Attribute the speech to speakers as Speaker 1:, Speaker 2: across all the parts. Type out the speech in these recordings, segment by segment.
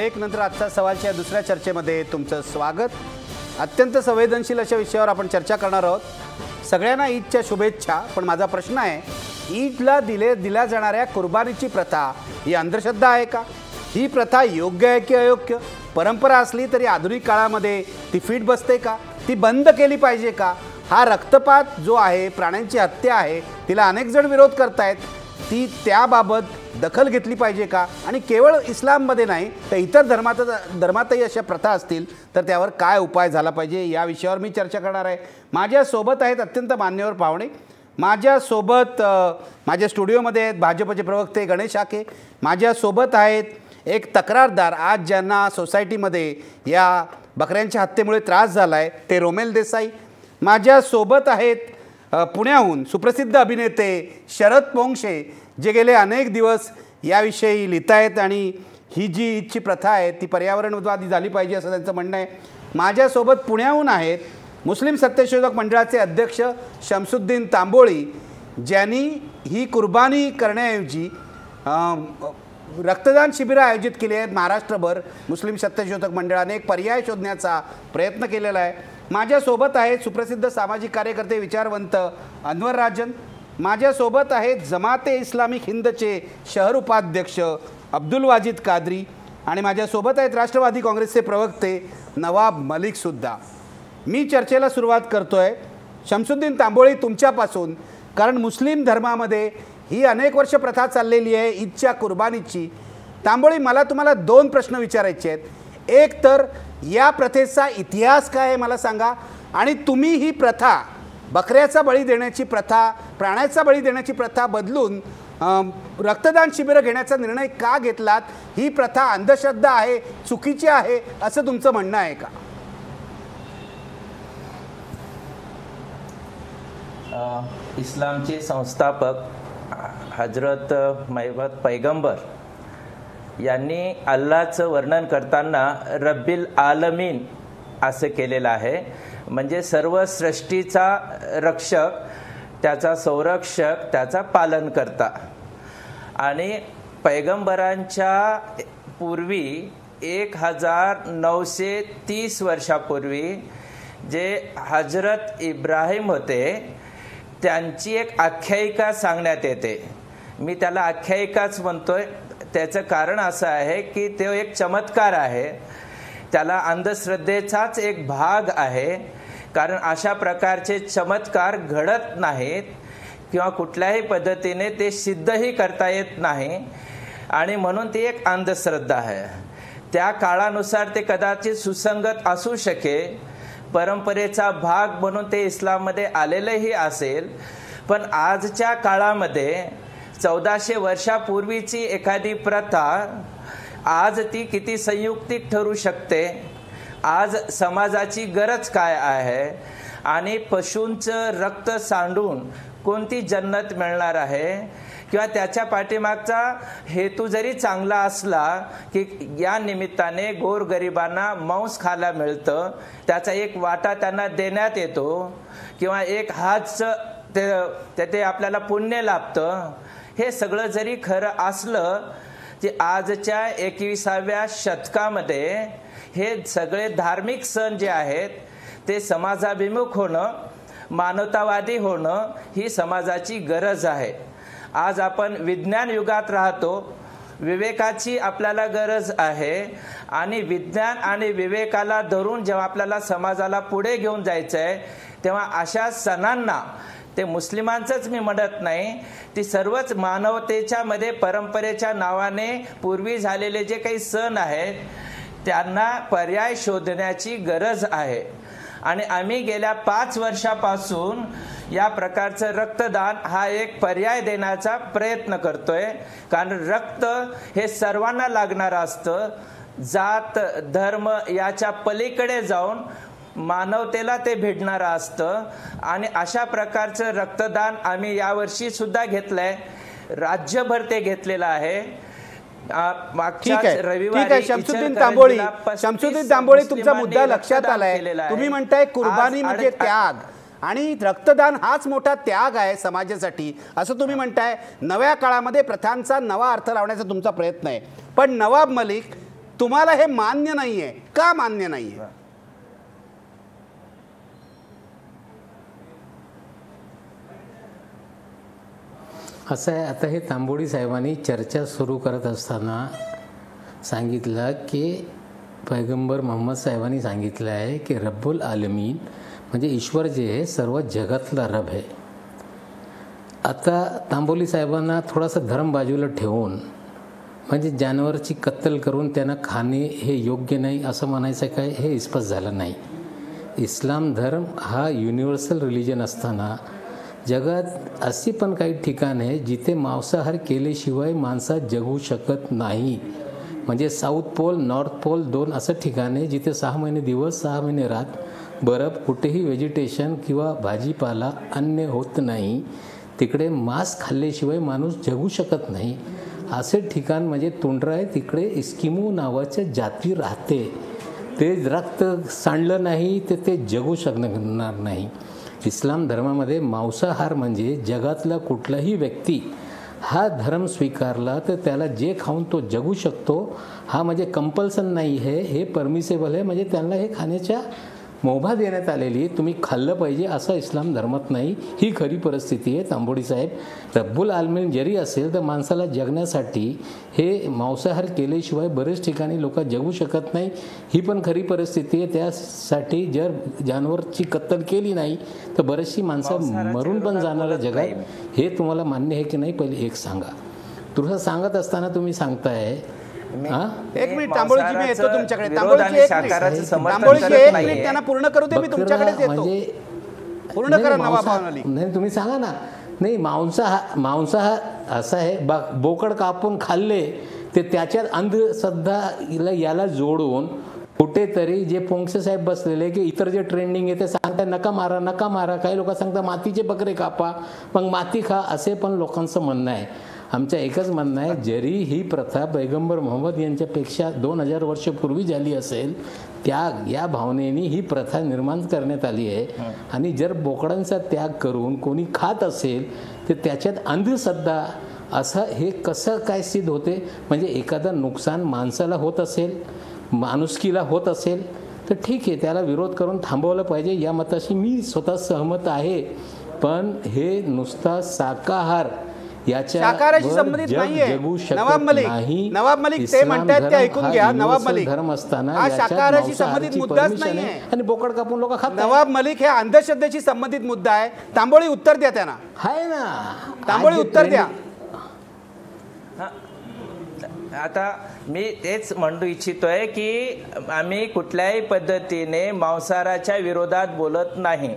Speaker 1: Break नंतर आजचा सवालच्या दुसऱ्या चर्चेमध्ये तुमचं स्वागत। अत्यंत संवेदनशील अशा विषयावर आपण चर्चा करणार आहोत। सगळ्यांना ईदच्या शुभेच्छा। पण माझा प्रश्न आहे, ईदला दिल्या जाणाऱ्या कुर्बानीची प्रथा ही अंधश्रद्धा आहे का? ही प्रथा योग्य आहे की अयोग्य? परंपरा असली तरी आधुनिक काळामध्ये ती फिट बसते का? ती बंद केली पाहिजे का? हा रक्तपात जो आहे, प्राण्यांची हत्या आहे, तिला अनेक जण विरोध करतायत, ती त्याबाबत दखल घेतली पाहिजे का? आणि केवळ इस्लाममध्ये नाही तर इतर धर्मातही अशा प्रथा असतील तर त्यावर काय उपाय झाला पाहिजे, या विषयावर मी चर्चा करणार आहे। माझ्यासोबत आहेत अत्यंत मान्यवर पाहुणे। माझ्यासोबत माझ्या स्टुडिओमध्ये आहेत भाजपचे प्रवक्ते गणेश आके। माझ्यासोबत आहेत एक तक्रारदार, आज ज्यांना सोसायटीमध्ये या बकऱ्यांच्या हत्येमुळे त्रास झाला आहे, ते रोमेल देसाई। माझ्यासोबत आहेत पुण्याहून सुप्रसिद्ध अभिनेते शरद पोंक्षे, जे गेले अनेक दिवस याविषयी लिहित आहेत आणि ही जी ईदची प्रथा आहे ती पर्यावरणवादी झाली पाहिजे असं त्यांचं म्हणणं आहे। माझ्यासोबत पुण्याहून आहेत मुस्लिम सत्यशोधक मंडळाचे अध्यक्ष शमसुद्दीन तांबोळी, ज्यांनी ही कुर्बानी करण्याऐवजी रक्तदान शिबिरं आयोजित केली आहेत महाराष्ट्रभर। मुस्लिम सत्यशोधक मंडळाने एक पर्याय शोधण्याचा प्रयत्न केलेला आहे। माझ्यासोबत आहेत सुप्रसिद्ध सामाजिक कार्यकर्ते विचारवंत अनवर राजन। माझ्यासोबत आहेत जमाते इस्लामिक हिंदचे शहर उपाध्यक्ष अब्दुल वाजिद कादरी आणि माझ्यासोबत आहेत राष्ट्रवादी काँग्रेसचे प्रवक्ते नवाब मलिकसुद्धा। मी चर्चेला सुरुवात करतोय शमसुद्दीन तांबोळी तुमच्यापासून, कारण मुस्लिम धर्मामध्ये ही अनेक वर्ष प्रथा चाललेली आहे ईदच्या कुर्बानीची। तांबोळी, मला तुम्हाला दोन प्रश्न विचारायचे आहेत। एक तर या प्रथेचा इतिहास काय आहे मला सांगा, आणि तुम्ही ही प्रथा, बकऱ्याचा बळी देण्याची प्रथा, प्राण्याचा बळी देण्याची प्रथा बदलून रक्तदान शिबिरं घेण्याचा निर्णय का घेतलात? ही प्रथा अंधश्रद्धा आहे, चुकीची आहे असं तुमचं म्हणणं आहे का?
Speaker 2: इस्लामचे संस्थापक हजरत महमद पैगंबर यांनी अल्लाहचं वर्णन करताना रब्बिल आलमीन असं केलेलं आहे, म्हणजे सर्व सृष्टीचा रक्षक, त्याचा संरक्षक, त्याचा पालनकर्ता। आणि पैगंबरांच्या पूर्वी 1930 वर्षापूर्वी जे हजरत इब्राहिम होते त्यांची एक आख्यायिका सांगण्यात येते। मी त्याला आख्यायिकाच म्हणतोय, त्याचं कारण असं आहे की तो एक चमत्कार आहे, त्याला अंधश्रद्धेचाच एक भाग आहे, कारण अशा प्रकारचे चमत्कार घडत नाहीत किंवा कुठल्याही पद्धतीने ते सिद्धही करता येत नाही, आणि म्हणून ती एक अंधश्रद्धा आहे। त्या काळानुसार ते कदाचित सुसंगत असू शके, परंपरेचा भाग म्हणून ते इस्लाममध्ये आलेलंही असेल, पण आजच्या काळामध्ये 1400 वर्षापूर्वीची एखादी प्रथा आज ती किती संयुक्तिक ठरू शकते? आज समाजाची गरज काय आहे? आणि पशूंचं रक्त सांडून कोणती जन्नत मिळणार आहे? किंवा त्याच्या पाठीमागचा हेतू जरी चांगला असला की या निमित्ताने गोरगरिबांना मांस खायला मिळतं, त्याचा एक वाटा त्यांना देण्यात येतो, किंवा एक हातचं ते आपल्याला पुण्य लाभतं, हे सगळं जरी खरं असलं की आजच्या 21व्या शतकामध्ये हे सगळे धार्मिक सण जे आहेत ते समाजाभिमुख होणं, मानवतावादी होणं ही समाजाची गरज आहे। आज आपण विज्ञान युगात राहतो, विवेकाची आपल्याला गरज आहे, आणि विज्ञान आणि विवेकाला धरून जेव्हा आपल्याला समाजाला पुढे घेऊन जायचं आहे तेव्हा अशा सणांना, ते मुस्लिमांचंच मी म्हणत नाही, ती सर्वच मानवतेच्या मध्ये परंपरेच्या नावाने पूर्वी झालेले जे काही सण आहेत त्यांना पर्याय शोधण्याची गरज आहे। आणि आम्ही गेल्या 5 वर्षापासून या प्रकारचं रक्तदान हा एक पर्याय देण्याचा प्रयत्न करतोय, कारण रक्त हे सर्वांना लागणारं असतं, जात धर्म याच्या पलीकडे जाऊन मानवतेला ते भिडणारं असतं। आणि अशा प्रकारचं रक्तदान आम्ही यावर्षी सुद्धा घेतलंय, राज्यभर ते घेतलेलं आहे।
Speaker 1: ठीक आहे शमसुद्दीन तांबोळी, तुमचा मुद्दा लक्षात आलाय। तुम्ही म्हणताय कुर्बानी म्हणजे त्याग, आणि रक्तदान हाच मोठा त्याग आहे समाजासाठी असं तुम्ही म्हणताय। नव्या काळामध्ये प्रथांचा नवा अर्थ लावण्याचा तुमचा प्रयत्न आहे। पण नवाब मलिक, तुम्हाला हे मान्य नाहीये का? मान्य नाहीये?
Speaker 3: असं आहे, आता हे तांबोळी साहेबांनी चर्चा सुरू करत असताना सांगितलं की पैगंबर मोहम्मद साहेबांनी सांगितलं आहे की रब्बुल आलमीन म्हणजे ईश्वर जे आहे सर्व जगातला रब आहे. आता तांबोली साहेबांना थोडासा धर्म बाजूला ठेवून म्हणजे जानवरची कत्तल करून त्यांना खाणे हे योग्य नाही असं म्हणायचं काय, हे स्पष्ट झालं नाही. इस्लाम धर्म हा युनिव्हर्सल रिलिजन असताना जगात अशी पण काही ठिकाण आहे जिथे मांसाहार केल्याशिवाय माणसा जगू शकत नाही. म्हणजे साऊथ पोल, नॉर्थ पोल 2 असं ठिकाण आहे जिथे 6 महिने दिवस 6 महिने रात बर्फ, कुठेही व्हेजिटेशन किंवा भाजीपाला अन्न होत नाही. तिकडे मांस खाल्ल्याशिवाय माणूस जगू शकत नाही. असे ठिकाण म्हणजे तुंड्रा आहे, तिकडे इस्किमो नावाच्या जाती राहते. ते रक्त सांडलं नाही तर ते जगू शकणार नाही. इस्लाम धर्मामध्ये मांसाहार म्हणजे जगातला कुठलाही व्यक्ती हा धर्म स्वीकारला तर त्याला जे खाऊन तो जगू शकतो. हा म्हणजे कंपल्सन नाही आहे, हे परमिसेबल आहे. म्हणजे त्यांना हे खाण्याच्या मुभा देण्यात आलेली आहे, तुम्ही खाल्लं पाहिजे असं इस्लाम धर्मात नाही. ही खरी परिस्थिती आहे. तांबोळी साहेब, रब्बुल आलमीन जरी असेल तर माणसाला जगण्यासाठी हे मांसाहार केल्याशिवाय बरेच ठिकाणी लोक जगू शकत नाही. ही पण खरी परिस्थिती आहे. त्यासाठी जर जानवरची कत्तल केली नाही तर बरेचशी माणसं मरून पण जाणार जगात. हे तुम्हाला मान्य आहे की नाही पहिले एक सांगा. तुझं सांगत असताना तुम्ही सांगताय
Speaker 1: एक मिनिट तांबोळीजी, मी येतो तुमच्याकडे. तांबोळीजी एक मिनिट त्यांना पूर्ण करू दे, मी तुमच्याकडेच येतो. पूर्ण करा नवाब अली.
Speaker 3: नाही तुम्ही सांगा ना. नाही, मांसाहार असं आहे, बोकड कापून खाल्ले ते त्याच्यात अंधश्रद्धा याला जोडून कुठेतरी जे पोंक्षे साहेब बसलेले की इतर जे ट्रेंडिंग आहे ते सांगतात नका मारा नका मारा. काही लोक सांगतात मातीचे बकरे कापा मग माती खा, असे पण लोकांचं म्हणणं आहे. आमचं एकच म्हणणं आहे, जरी ही प्रथा पैगंबर मोहम्मद यांच्यापेक्षा 2000 वर्षपूर्वी झाली असेल, त्याग या भावनेने ही प्रथा निर्माण करण्यात आली आहे. आणि जर बोकडांचा त्याग करून कोणी खात असेल तर त्याच्यात अंधश्रद्धा असं हे कसं काय सिद्ध होते? म्हणजे एखादं नुकसान माणसाला होत असेल, माणुसकीला होत असेल तर ठीक आहे, त्याला विरोध करून थांबवलं पाहिजे. या मताशी मी स्वतः सहमत आहे. पण हे नुसता शाकाहार
Speaker 1: शाकाहाराशी संबंधित नाहीये. नवाब मलिक ते म्हणतात ते ऐकून घ्या. नवाब मलिक,
Speaker 3: धर्म असताना
Speaker 1: हा शाकाहाराशी संबंधित मुद्दाच नाहीये.
Speaker 3: आणि बोकड कापून लोक खातात.
Speaker 1: नवाब मलिक हे अंधश्रद्धेशी संबंधित मुद्दा आहे. तांबोळी उत्तर द्या त्यांना.
Speaker 3: आहे ना,
Speaker 1: तांबोळी उत्तर द्या.
Speaker 2: आता मी तेच म्हणू इच्छितोय की आम्ही कुठल्याही पद्धतीने मांसाहाराच्या विरोधात बोलत नाही.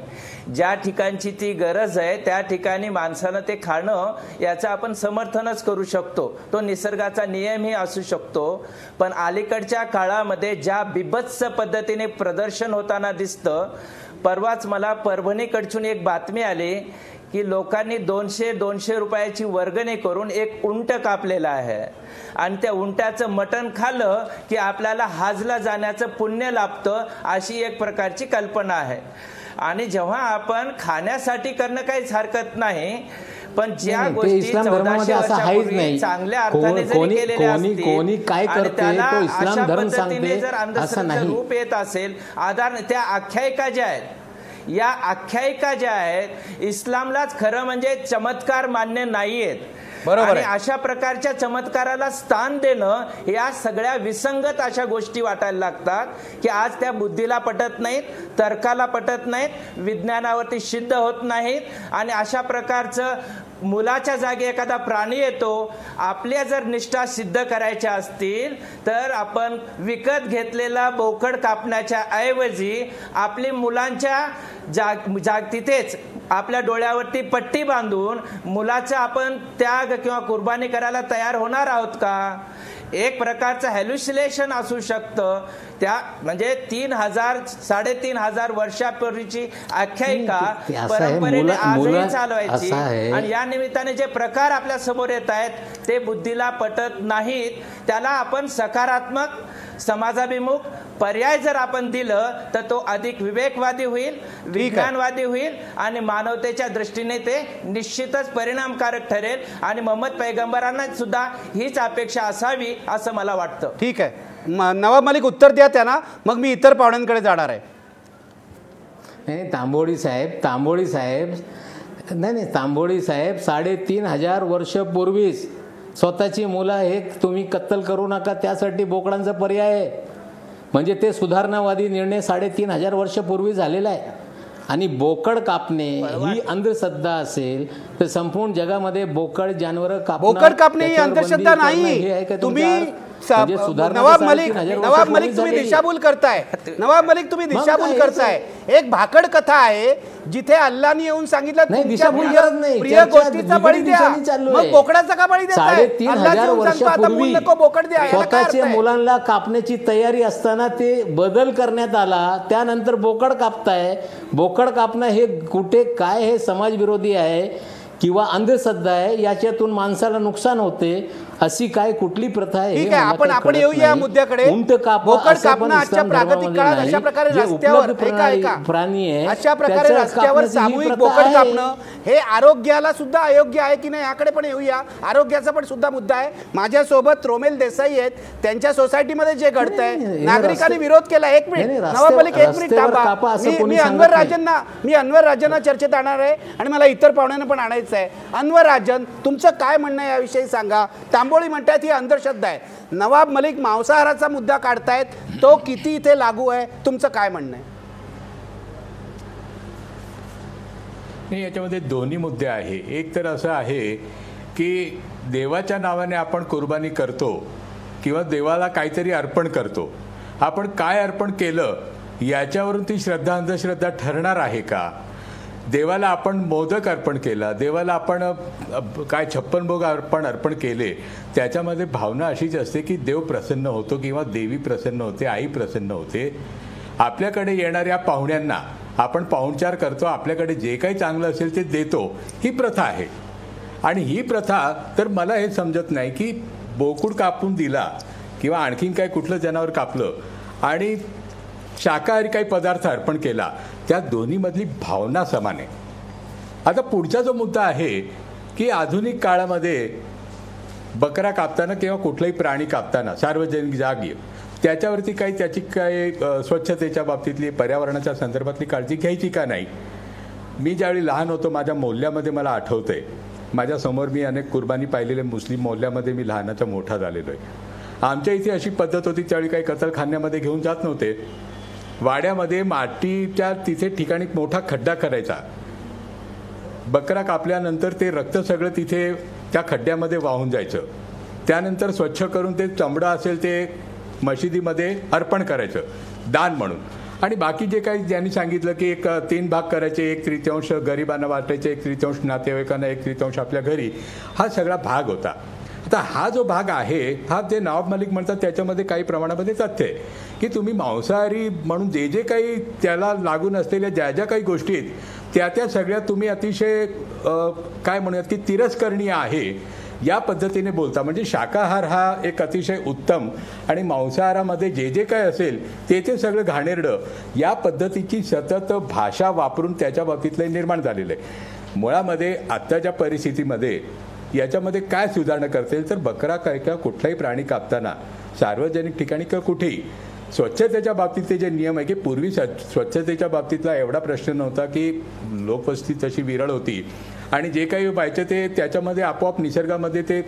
Speaker 2: ज्या ठिकाणची ती गरज आहे त्या ठिकाणी माणसानं ते खाणं याचं आपण समर्थनच करू शकतो. तो निसर्गाचा नियमही असू शकतो. पण अलीकडच्या काळामध्ये ज्या बिभत्स पद्धतीने प्रदर्शन होताना दिसतं, परवाच मला परभणीकडून एक बातमी आली की लोकांनी 200 रुपयाची वर्गणी करून एक उंट कापलेला आहे आणि त्या उंटाचं मटण खाल्लं की आपल्याला हाजला जाण्याचं पुण्य लाभतं, अशी एक प्रकारची कल्पना आहे. आणि जेव्हा आपण खाण्यासाठी करणं काहीच हरकत नाही, पण ज्या गोष्टी 1400 वर्षापूर्वी चांगल्या अर्थाने जरी केलेल्या असतील आणि त्याला अशा पद्धतीने जर अंधश्रद्धेचं रूप येत असेल, आधार त्या आख्यायिका ज्या आहेत, या आख्यायिका ज्या आहेत इस्लामलाच खरं म्हणजे चमत्कार मान्य नाहीयेत.
Speaker 1: बरोबर.
Speaker 2: आणि अशा प्रकारच्या चमत्काराला स्थान देणं या सगळ्या विसंगत अशा गोष्टी वाटायला लागतात की आज त्या बुद्धीला पटत नाहीत, तर्काला पटत नाहीत, विज्ञानावरती सिद्ध होत नाहीत. आणि अशा प्रकारचं मुलाच्या जागी एखादा प्राणी येतो. आपल्या जर निष्ठा सिद्ध करायच्या असतील तर आपण विकत घेतलेला बोकड कापण्याच्या ऐवजी आपली मुलांच्या तिथेच आपल्या डोळ्यावरती पट्टी बांधून मुलाचा आपण त्याग किंवा कुर्बानी करायला तयार होणार आहोत का? एक प्रकारचं हॅल्युसिनेशन असू शकतं. त्या म्हणजे 3,000-3,500 वर्षापूर्वीची आख्यायिका परंपरेने आजही चालवायची. आणि या निमित्ताने जे प्रकार आपल्या समोर येत आहेत ते बुद्धीला पटत नाहीत. त्याला आपण सकारात्मक समाजाभिमुख पर्याय जर आपण दिलं तर तो अधिक विवेकवादी होईल, विज्ञानवादी होईल आणि मानवतेच्या दृष्टीने ते निश्चितच परिणामकारक ठरेल. आणि मोहम्मद पैगंबरांना सुद्धा हीच अपेक्षा असावी असं मला वाटतं.
Speaker 1: ठीक आहे. नवाब मलिक उत्तर द्या त्यांना, मग मी इतर पाहुण्यांकडे जाणार आहे.
Speaker 3: नाही तांबोळी साहेब नाही तांबोळी साहेब 3,500 वर्षपूर्वीच स्वतःची मुलं हे तुम्ही कत्तल करू नका त्यासाठी बोकडांचा पर्याय आहे. म्हणजे ते सुधारणावादी निर्णय 3,500 वर्षपूर्वी झालेला आहे. आणि बोकड कापणे ही अंधश्रद्धा असेल तर संपूर्ण जगामध्ये बोकड
Speaker 1: कापणे ही अंधश्रद्धा नाही. तुम्ही नवाब मलिक तुम्ही दिशाभूल करताय. नवाब मलिक तुम्ही दिशाभूल करताय. एक भाकड कथा आहे जिथे अल्लाहने येऊन सांगितलं प्रिय गोष्टीचा बळी द्या, मग बोकडाचा का बळी देताय?
Speaker 3: 3,500 वर्षापूर्वी स्वतःच्या मुलांना कापण्याची तयारी असताना ते बदल करण्यात आला. त्यानंतर बोकड कापताय. बोकड कापणं हे कुठे काय हे समाजविरोधी आहे किंवा अंधश्रद्धा आहे? याच्यातून माणसाला नुकसान होते अशी काय कुठली प्रथा आहे?
Speaker 1: ठीक आहे, आपण येऊया या मुद्द्याकडे. बोकड कापणं आजच्या प्रागतिक काळात अशा प्रकारे रस्त्यावर
Speaker 3: प्राणी आहे,
Speaker 1: अशा प्रकारे रस्त्यावर सामूहिक बोकड कापणं हे आरोग्याला सुद्धा अयोग्य आहे की नाही याकडे पण येऊया. आरोग्याचा पण सुद्धा मुद्दा आहे. माझ्यासोबत रोमेल देसाई आहेत. त्यांच्या सोसायटीमध्ये जे घडतंय, नागरिकांनी विरोध केला. एक मिनिट नवाब मलिक, एक मिनिट थांबा. मी अनवर राजनना चर्चेत आणणार आहे आणि मला इतर पाहुण्यांना पण आणायचं आहे. अनवर राजन, तुमचं काय म्हणणं आहे याविषयी सांगा. तांबोळी म्हणतात ही अंधश्रद्धा आहे. नवाब मलिक मांसाहाराचा मुद्दा काढतायत, तो किती इथे लागू आहे? तुमचं काय म्हणणं आहे?
Speaker 4: नाही, याच्यामध्ये दोन्ही मुद्दे आहे. एक तर असं आहे की देवाच्या नावाने आपण कुर्बानी करतो किंवा देवाला काहीतरी अर्पण करतो. आपण काय अर्पण केलं याच्यावरून ती श्रद्धा अंधश्रद्धा ठरणार आहे का? देवाला आपण मोदक अर्पण केला, देवाला आपण काय 56 भोग अर्पण केले, त्याच्यामध्ये भावना अशीच असते की देव प्रसन्न होतो किंवा देवी प्रसन्न होते, आई प्रसन्न होते. आपल्याकडे येणाऱ्या पाहुण्यांना आपण पाहुणचार करतो, आपल्याकडे जे काही चांगलं असेल ते देतो, ही प्रथा आहे. आणि ही प्रथा तर मला हे समजत नाही की बोकुड कापून दिला किंवा आणखीन काही कुठलं जनावर कापलं आणि शाकाहारी काही पदार्थ अर्पण केला, त्या दोन्हीमधली भावना समान आहे. आता पुढचा जो मुद्दा आहे की आधुनिक काळामध्ये बकरा कापताना किंवा कुठलाही प्राणी कापताना सार्वजनिक जागी त्याच्यावरती काही त्याची काय स्वच्छतेच्या बाबतीतली पर्यावरणाच्या संदर्भातली काळजी घ्यायची का नाही? मी ज्यावेळी लहान होतो माझ्या मोहल्ल्यामध्ये मला आठवतंय, माझ्यासमोर मी अनेक कुर्बानी पाहिलेले मुस्लिम मोहल्ल्यामध्ये मी लहानाचा मोठा झालेलो आहे. आमच्या इथे अशी पद्धत होती, त्यावेळी काही कत्तलखान्यामध्ये घेऊन जात नव्हते. वाड्यामध्ये मातीच्या तिथे ठिकाणी मोठा खड्डा करायचा. बकरा कापल्यानंतर ते रक्त सगळं तिथे त्या खड्ड्यामध्ये वाहून जायचं. त्यानंतर स्वच्छ करून ते चमडं असेल ते मशिदीमध्ये अर्पण करायचं दान म्हणून. आणि बाकी जे काही ज्यांनी सांगितलं की 3 भाग करायचे, 1/3 गरिबांना वाटायचे, 1/3 नातेवाईकांना, 1/3 आपल्या घरी, हा सगळा भाग होता. आता हा जो भाग आहे हा जे नवाब मलिक म्हणतात त्याच्यामध्ये काही प्रमाणामध्ये तथ्य आहे की तुम्ही मांसाहारी म्हणून जे जे काही त्याला लागून असलेल्या ज्या ज्या काही गोष्टी आहेत त्या सगळ्या तुम्ही अतिशय काय म्हणूयात की तिरस्करणीय आहे या पद्धतीने बोलता. म्हणजे शाकाहार हा एक अतिशय उत्तम आणि मांसाहारामध्ये जे जे काय असेल ते सगळं घाणेरडं या पद्धतीची सतत भाषा वापरून त्याच्या बाबतीतलं निर्माण झालेलं आहे. मुळामध्ये आत्ताच्या परिस्थितीमध्ये याच्यामध्ये काय सुधारणा करता येईल तर बकरा काय का कुठलाही प्राणी कापताना सार्वजनिक ठिकाणी किंवा कुठेही स्वच्छतेच्या बाबतीतले जे नियम आहे की पूर्वी स्वच्छतेच्या बाबतीतला एवढा प्रश्न नव्हता की लोकवस्ती तशी विरळ होती आणि जे काही व्हायचं ते त्याच्यामध्ये आपोआप निसर्गामध्ये ते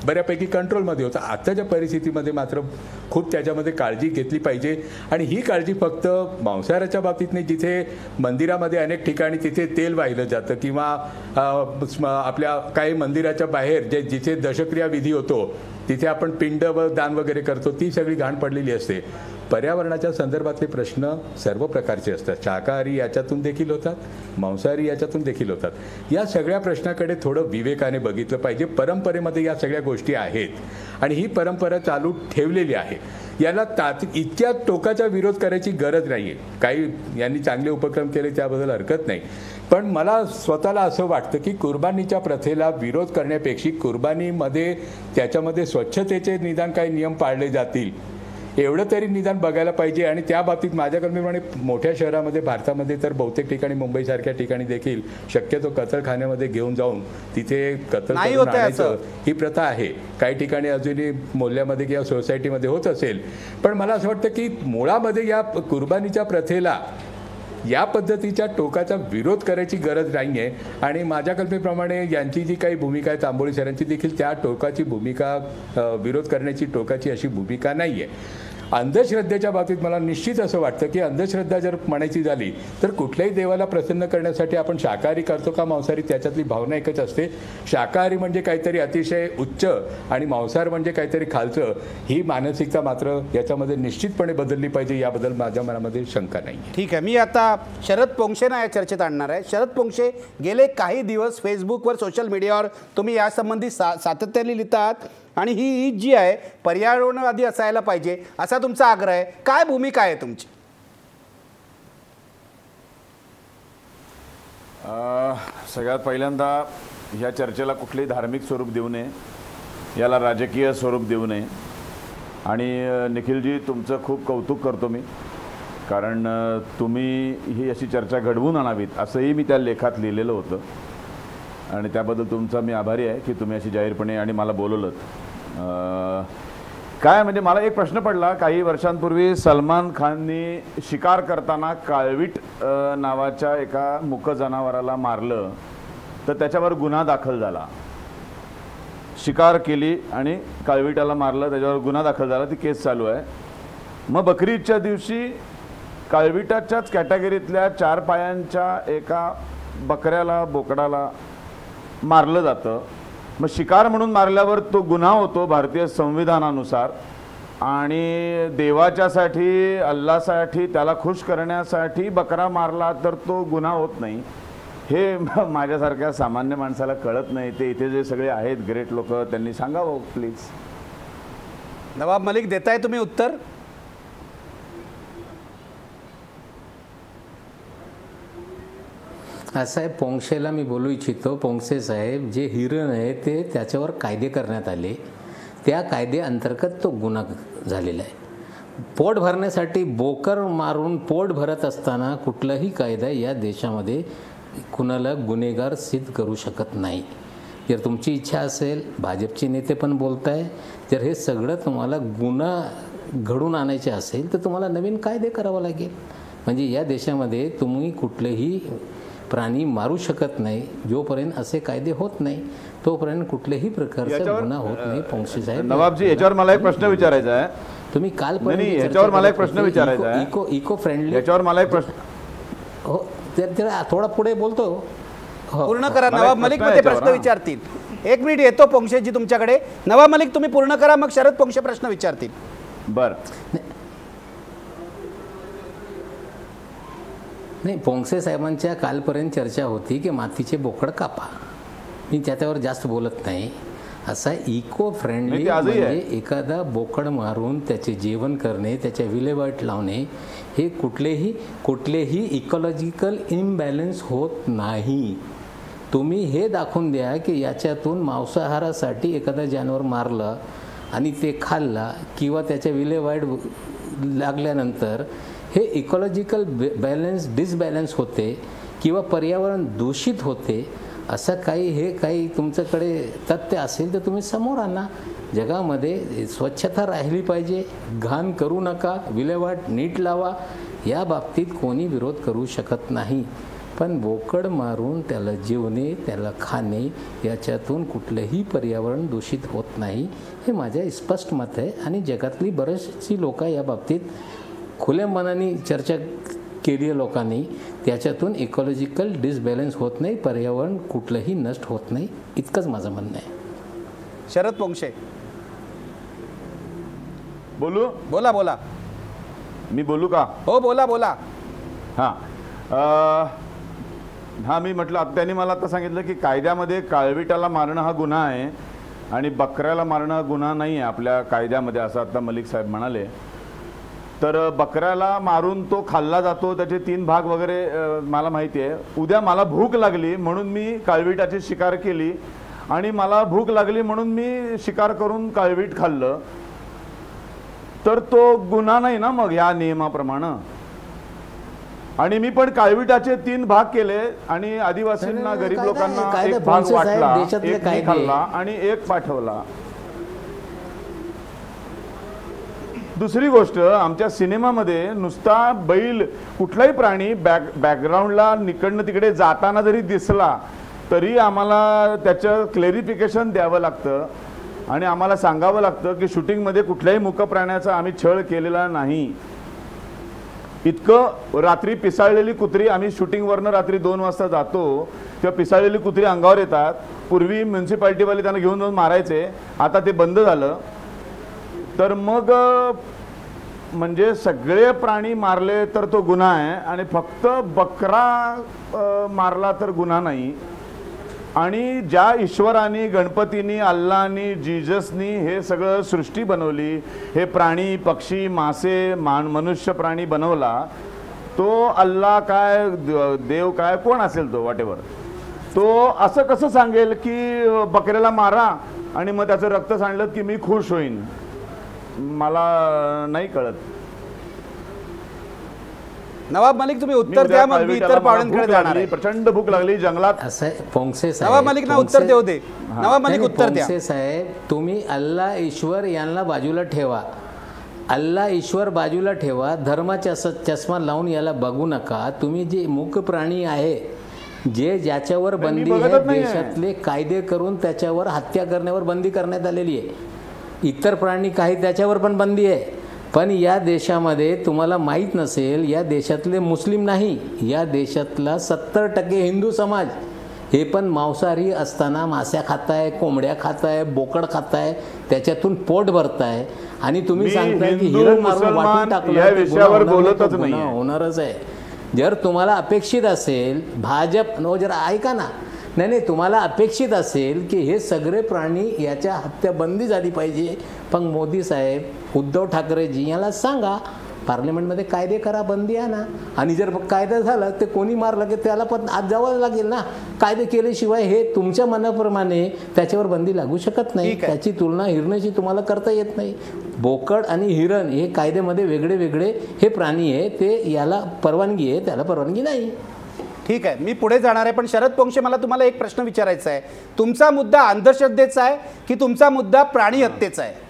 Speaker 4: बऱ्यापैकी कंट्रोलमध्ये होतं. आत्ताच्या परिस्थितीमध्ये मात्र खूप त्याच्यामध्ये काळजी घेतली पाहिजे. आणि ही काळजी फक्त मांसाहाराच्या बाबतीत नाही, जिथे मंदिरामध्ये अनेक ठिकाणी तिथे तेल वाहिलं जातं किंवा आपल्या काही मंदिराच्या बाहेर जिथे दशक्रिया विधी होतो तिथे आपण पिंड व दान वगैरे करतो, ती सगळी घाण पडलेली असते. पर्यावरणाच्या संदर्भातले प्रश्न सर्व प्रकारचे असतात. शाकाहारी याच्यातून देखील होतात, मांसाहारी याच्यातून देखील होतात. या सगळ्या प्रश्नाकडे थोडं विवेकाने बघितलं पाहिजे. परंपरेमध्ये या सगळ्या गोष्टी आहेत आणि ही परंपरा चालू ठेवलेली आहे. याला इतक्या टोकाचा विरोध करायची गरज नाही आहे. काही यांनी चांगले उपक्रम केले त्याबद्दल हरकत नाही, पण मला स्वतःला असं वाटतं की कुर्बानीच्या प्रथेला विरोध करण्यापेक्षा कुर्बानीमध्ये त्याच्यामध्ये स्वच्छतेचे निदान काही नियम पाळले जातील एवढं तरी निदान बघायला पाहिजे. आणि त्या बाबतीत माझ्या कल्पनेप्रमाणे मोठ्या शहरामध्ये भारतामध्ये तर बहुतेक ठिकाणी मुंबईसारख्या ठिकाणी देखील शक्यतो कत्तलखान्यामध्ये घेऊन जाऊन तिथे कत्तल
Speaker 1: नाही
Speaker 4: करून
Speaker 1: होतंय
Speaker 4: आणायचं
Speaker 1: असं.
Speaker 4: ही प्रथा आहे. काही ठिकाणी अजूनही मोहल्ल्यामध्ये किंवा सोसायटीमध्ये होत असेल. पण मला असं वाटतं की मुळामध्ये या कुर्बानीच्या प्रथेला या पद्धतीच्या टोकाचा विरोध करायची गरज नाही आहे. आणि माझ्या कल्पनेप्रमाणे यांची जी काही भूमिका आहे तांबोळी सरांची देखील त्या टोकाची भूमिका विरोध करण्याची टोकाची अशी भूमिका नाही आहे. अंधश्रद्धेच्या बाबतीत मला निश्चित असं वाटतं की अंधश्रद्धा जर म्हणायची झाली तर कुठल्याही देवाला प्रसन्न करण्यासाठी आपण शाकाहारी करतो का मांसाहारी त्याच्यातली भावना एकच असते. शाकाहारी म्हणजे काहीतरी अतिशय उच्च आणि मांसाहार म्हणजे काहीतरी खालचं, ही मानसिकता मात्र याच्यामध्ये निश्चितपणे बदलली पाहिजे. याबद्दल माझ्या मनामध्ये शंका नाही.
Speaker 1: ठीक आहे, मी आता शरद पोंक्षेंना या चर्चेत आणणार आहे. शरद पोंक्षे, गेले काही दिवस फेसबुकवर सोशल मीडियावर तुम्ही यासंबंधी सातत्याने लिहितात आणि ही ईद जी आहे पर्यावरणवादी असायला पाहिजे असा तुमचा आग्रह आहे. काय भूमिका आहे तुमची?
Speaker 5: सगळ्यात पहिल्यांदा ह्या चर्चेला कुठलेही धार्मिक स्वरूप देऊ नये, याला राजकीय स्वरूप देऊ नये. आणि निखिलजी, तुमचं खूप कौतुक करतो मी, कारण तुम्ही ही अशी चर्चा घडवून आणावीत असंही मी त्या लेखात लिहिलेलं होतं. आणि त्याबद्दल तुमचा मी आभारी आहे की तुम्ही अशी जाहीरपणे आणि मला बोलवलं. काय म्हणजे मला एक प्रश्न पडला. काही वर्षांपूर्वी सलमान खाननी शिकार करताना काळवीट नावाच्या एका मूक जनावराला मारलं तर त्याच्यावर गुन्हा दाखल झाला. शिकार केली आणि काळवीटाला मारलं, त्याच्यावर गुन्हा दाखल झाला, ती केस चालू आहे. मग बकरी ईदच्या दिवशी काळविटाच्याच कॅटेगरीतल्या 4 पायांच्या एका बकऱ्याला, बोकडाला मारलं जातं. मग शिकार म्हणून मारल्यावर तो गुन्हा होतो भारतीय संविधानानुसार. आणि देवाच्यासाठी, अल्लासाठी, त्याला खुश करण्यासाठी बकरा मारला तर तो गुन्हा होत नाही. हे माझ्यासारख्या सामान्य माणसाला कळत नाही. ते इथे जे सगळे आहेत ग्रेट लोक त्यांनी सांगावं प्लीज.
Speaker 1: नवाब मलिक, देताय तुम्ही उत्तर?
Speaker 3: असं आहे, पोंक्षेला मी बोलू इच्छितो. पोंक्षे साहेब, जे हिरण आहे ते त्याच्यावर कायदे करण्यात आले, त्या कायदे अंतर्गत तो गुन्हा झालेला आहे. पोट भरण्यासाठी बोकर मारून पोट भरत असताना कुठलाही कायदा या देशामध्ये कुणाला गुन्हेगार सिद्ध करू शकत नाही. जर तुमची इच्छा असेल, भाजपचे नेते पण बोलत आहे, जर हे सगळं तुम्हाला गुन्हा घडून आणायचे असेल तर तुम्हाला नवीन कायदे करावं लागेल. म्हणजे या देशामध्ये तुम्ही कुठलेही प्राणी मारू शकत नाही. जोपर्यंत असे कायदे होत नाही तोपर्यंत कुठल्याही प्रकारचा गुन्हा होत नाही. पोंक्षे साहेब,
Speaker 5: नवाबजी, याच्यावर मला एक प्रश्न विचारायचा आहे.
Speaker 3: तुम्ही काल
Speaker 5: याच्यावर मला एक प्रश्न विचारायचा आहे.
Speaker 3: इको फ्रेंडली,
Speaker 5: याच्यावर मला एक प्रश्न,
Speaker 3: हो जरा थोडा पुढे बोलतो.
Speaker 1: पूर्ण करा. नवाब मलिक ते प्रश्न विचारतील. 1 मिनिट येतो पोंक्षेजी तुमच्याकडे. नवाब मलिक, तुम्ही पूर्ण करा, मग शरद पोंक्षे प्रश्न विचारतील.
Speaker 5: बरं.
Speaker 3: नाही, पोंक्षे साहेबांच्या कालपर्यंत चर्चा होती की मातीचे बोकड कापा. मी त्याच्यावर जास्त बोलत नाही. असा इको फ्रेंडली म्हणजे एखादा बोकड मारून त्याचे जेवण करणे, त्याच्या विल्हेवाट लावणे, हे कुठलेही इकॉलॉजिकल इम्बॅलन्स होत नाही. तुम्ही हे दाखवून द्या की याच्यातून मांसाहारासाठी एखादा जानवर मारलं आणि ते खाल्ला किंवा त्याच्या विल्हेवाट लागल्यानंतर हे इकॉलॉजिकल डिसबॅलन्स होते किंवा पर्यावरण दूषित होते, असं काही तुमच्याकडे तथ्य असेल तर तुम्ही समोर आणा. जगामध्ये स्वच्छता राहिली पाहिजे, घाण करू नका, विल्हेवाट नीट लावा, या बाबतीत कोणी विरोध करू शकत नाही. पण बोकड मारून त्याला जेवणे, त्याला खाणे, याच्यातून कुठलंही पर्यावरण दूषित होत नाही, हे माझे स्पष्ट मत आहे. आणि जगातली बरीचशी लोक या बाबतीत खुल्या मनाने चर्चा केली आहे लोकांनी, त्याच्यातून इकॉलॉजिकल डिसबॅलन्स होत नाही, पर्यावरण कुठलंही नष्ट होत नाही, इतकंच माझं म्हणणं आहे.
Speaker 1: शरद पोंक्षे,
Speaker 5: बोलू?
Speaker 1: बोला बोला.
Speaker 5: मी बोलू का?
Speaker 1: हो बोला बोला.
Speaker 5: हां, मी म्हटलं, आता त्यांनी मला आता सांगितलं की कायद्यामध्ये काळविटाला मारणं हा गुन्हा आहे आणि बकऱ्याला मारणं हा गुन्हा नाही आहे आपल्या कायद्यामध्ये, असं आता मलिक साहेब म्हणाले. तर बकऱ्याला मारून तो खाल्ला जातो, त्याचे 3 भाग वगैरे मला माहिती आहे. उद्या मला भूक लागली म्हणून मी काळविटाची शिकार केली आणि मला भूक लागली म्हणून मी शिकार करून काळवीट खाल्लं, तर तो गुन्हा नाही ना मग या नियमाप्रमाणे. आणि मी पण काळविटाचे 3 भाग केले आणि आदिवासींना गरीब लोकांना एक भाग वाटला, एक मी खाल्ला आणि एक पाठवला. दुसरी गोष्ट, आमच्या सिनेमामध्ये नुसता बैल कुठलाही प्राणी बॅकग्राऊंडला निकडनं तिकडे जाताना जरी दिसला तरी आम्हाला त्याचं क्लेरिफिकेशन द्यावं लागतं आणि आम्हाला सांगावं लागतं की शूटिंगमध्ये कुठल्याही मुक प्राण्याचा आम्ही छळ केलेला नाही. इतकं रात्री पिसाळलेली कुत्री, आम्ही शूटिंगवरनं रात्री 2 वाजता जातो तेव्हा पिसाळलेली कुत्री अंगावर येतात. पूर्वी म्युन्सिपाल्टीवाले त्यांना घेऊन जाऊन मारायचे, आता ते बंद झालं. तर मग म्हणजे सगळे प्राणी मारले तर तो गुन्हा आहे आणि फक्त बकरा मारला तर गुन्हा नाही. आणि ज्या ईश्वराने, गणपतीनी, अल्लानी, जीजसनी हे सगळं सृष्टी बनवली, हे प्राणी पक्षी मासे मनुष्य प्राणी बनवला, तो अल्ला काय देव काय कोण असेल तो वॉटेवर, तो असं कसं सांगेल की बकऱ्याला मारा आणि मग त्याचं रक्त सांडलं की मी खुश होईन? मला नाही कळत.
Speaker 1: नवाब मलिक तुम्ही उत्तर द्या, मग मी इतर पाहुण्यांकडे जाणार आहे.
Speaker 5: प्रचंड भूक लागली जंगलात.
Speaker 3: असं पोंगसे साहेब,
Speaker 1: नवाब मलिक ना उत्तर देऊ दे. नवाब मलिक उत्तर द्या.
Speaker 3: पोंगसे साहेब, तुम्ही अल्ला ईश्वर यांना बाजूला ठेवा, अल्ला ईश्वर बाजूला ठेवा, धर्माचा चष्मा लावून याला बघू नका. तुम्ही जे मूक प्राणी आहे, जे ज्याच्यावर बंदी आहे, देशातले कायदे करून त्याच्यावर हत्या करण्यावर बंदी करण्यात आलेली आहे. इतर प्राणी काही त्याच्यावर पण बंदी आहे. पण या देशामध्ये तुम्हाला माहीत नसेल, या देशातले मुस्लिम नाही, या देशातला 70% हिंदू समाज हे पण मांसाहारी असताना मासे खाताय, कोंबड्या खाताय, बोकड खाताय, त्याच्यातून पोट भरताय. आणि तुम्ही सांगताय की हिरण मारून वाटून टाकलं,
Speaker 5: या विषयावर बोलतच नाही,
Speaker 3: होणारच आहे. जर तुम्हाला अपेक्षित असेल, भाजप जरा ऐका ना, नाही तुम्हाला अपेक्षित असेल की हे सगळे प्राणी याच्या हत्या बंदी झाली पाहिजे, पण मोदी साहेब, उद्धव ठाकरेजी याला सांगा पार्लमेंटमध्ये कायदे करा, बंदी आणा. आणि जर कायदा झाला ते कोणी मारलं की त्याला पण आज जावं लागेल ना. कायदे केल्याशिवाय हे तुमच्या मनाप्रमाणे त्याच्यावर बंदी लागू शकत नाही. त्याची तुलना हिरणाशी तुम्हाला करता येत नाही. बोकड आणि हिरण हे कायद्यामध्ये वेगळे वेगळे हे प्राणी आहे, ते याला परवानगी आहे, त्याला परवानगी नाही.
Speaker 1: ठीक आहे, मी पुढे जाणार आहे. पण शरद पोंक्षे, मला तुम्हाला एक प्रश्न विचारायचा आहे. तुमचा मुद्दा अंधश्रद्धेचा आहे की तुमचा मुद्दा प्राणी हत्येचा आहे?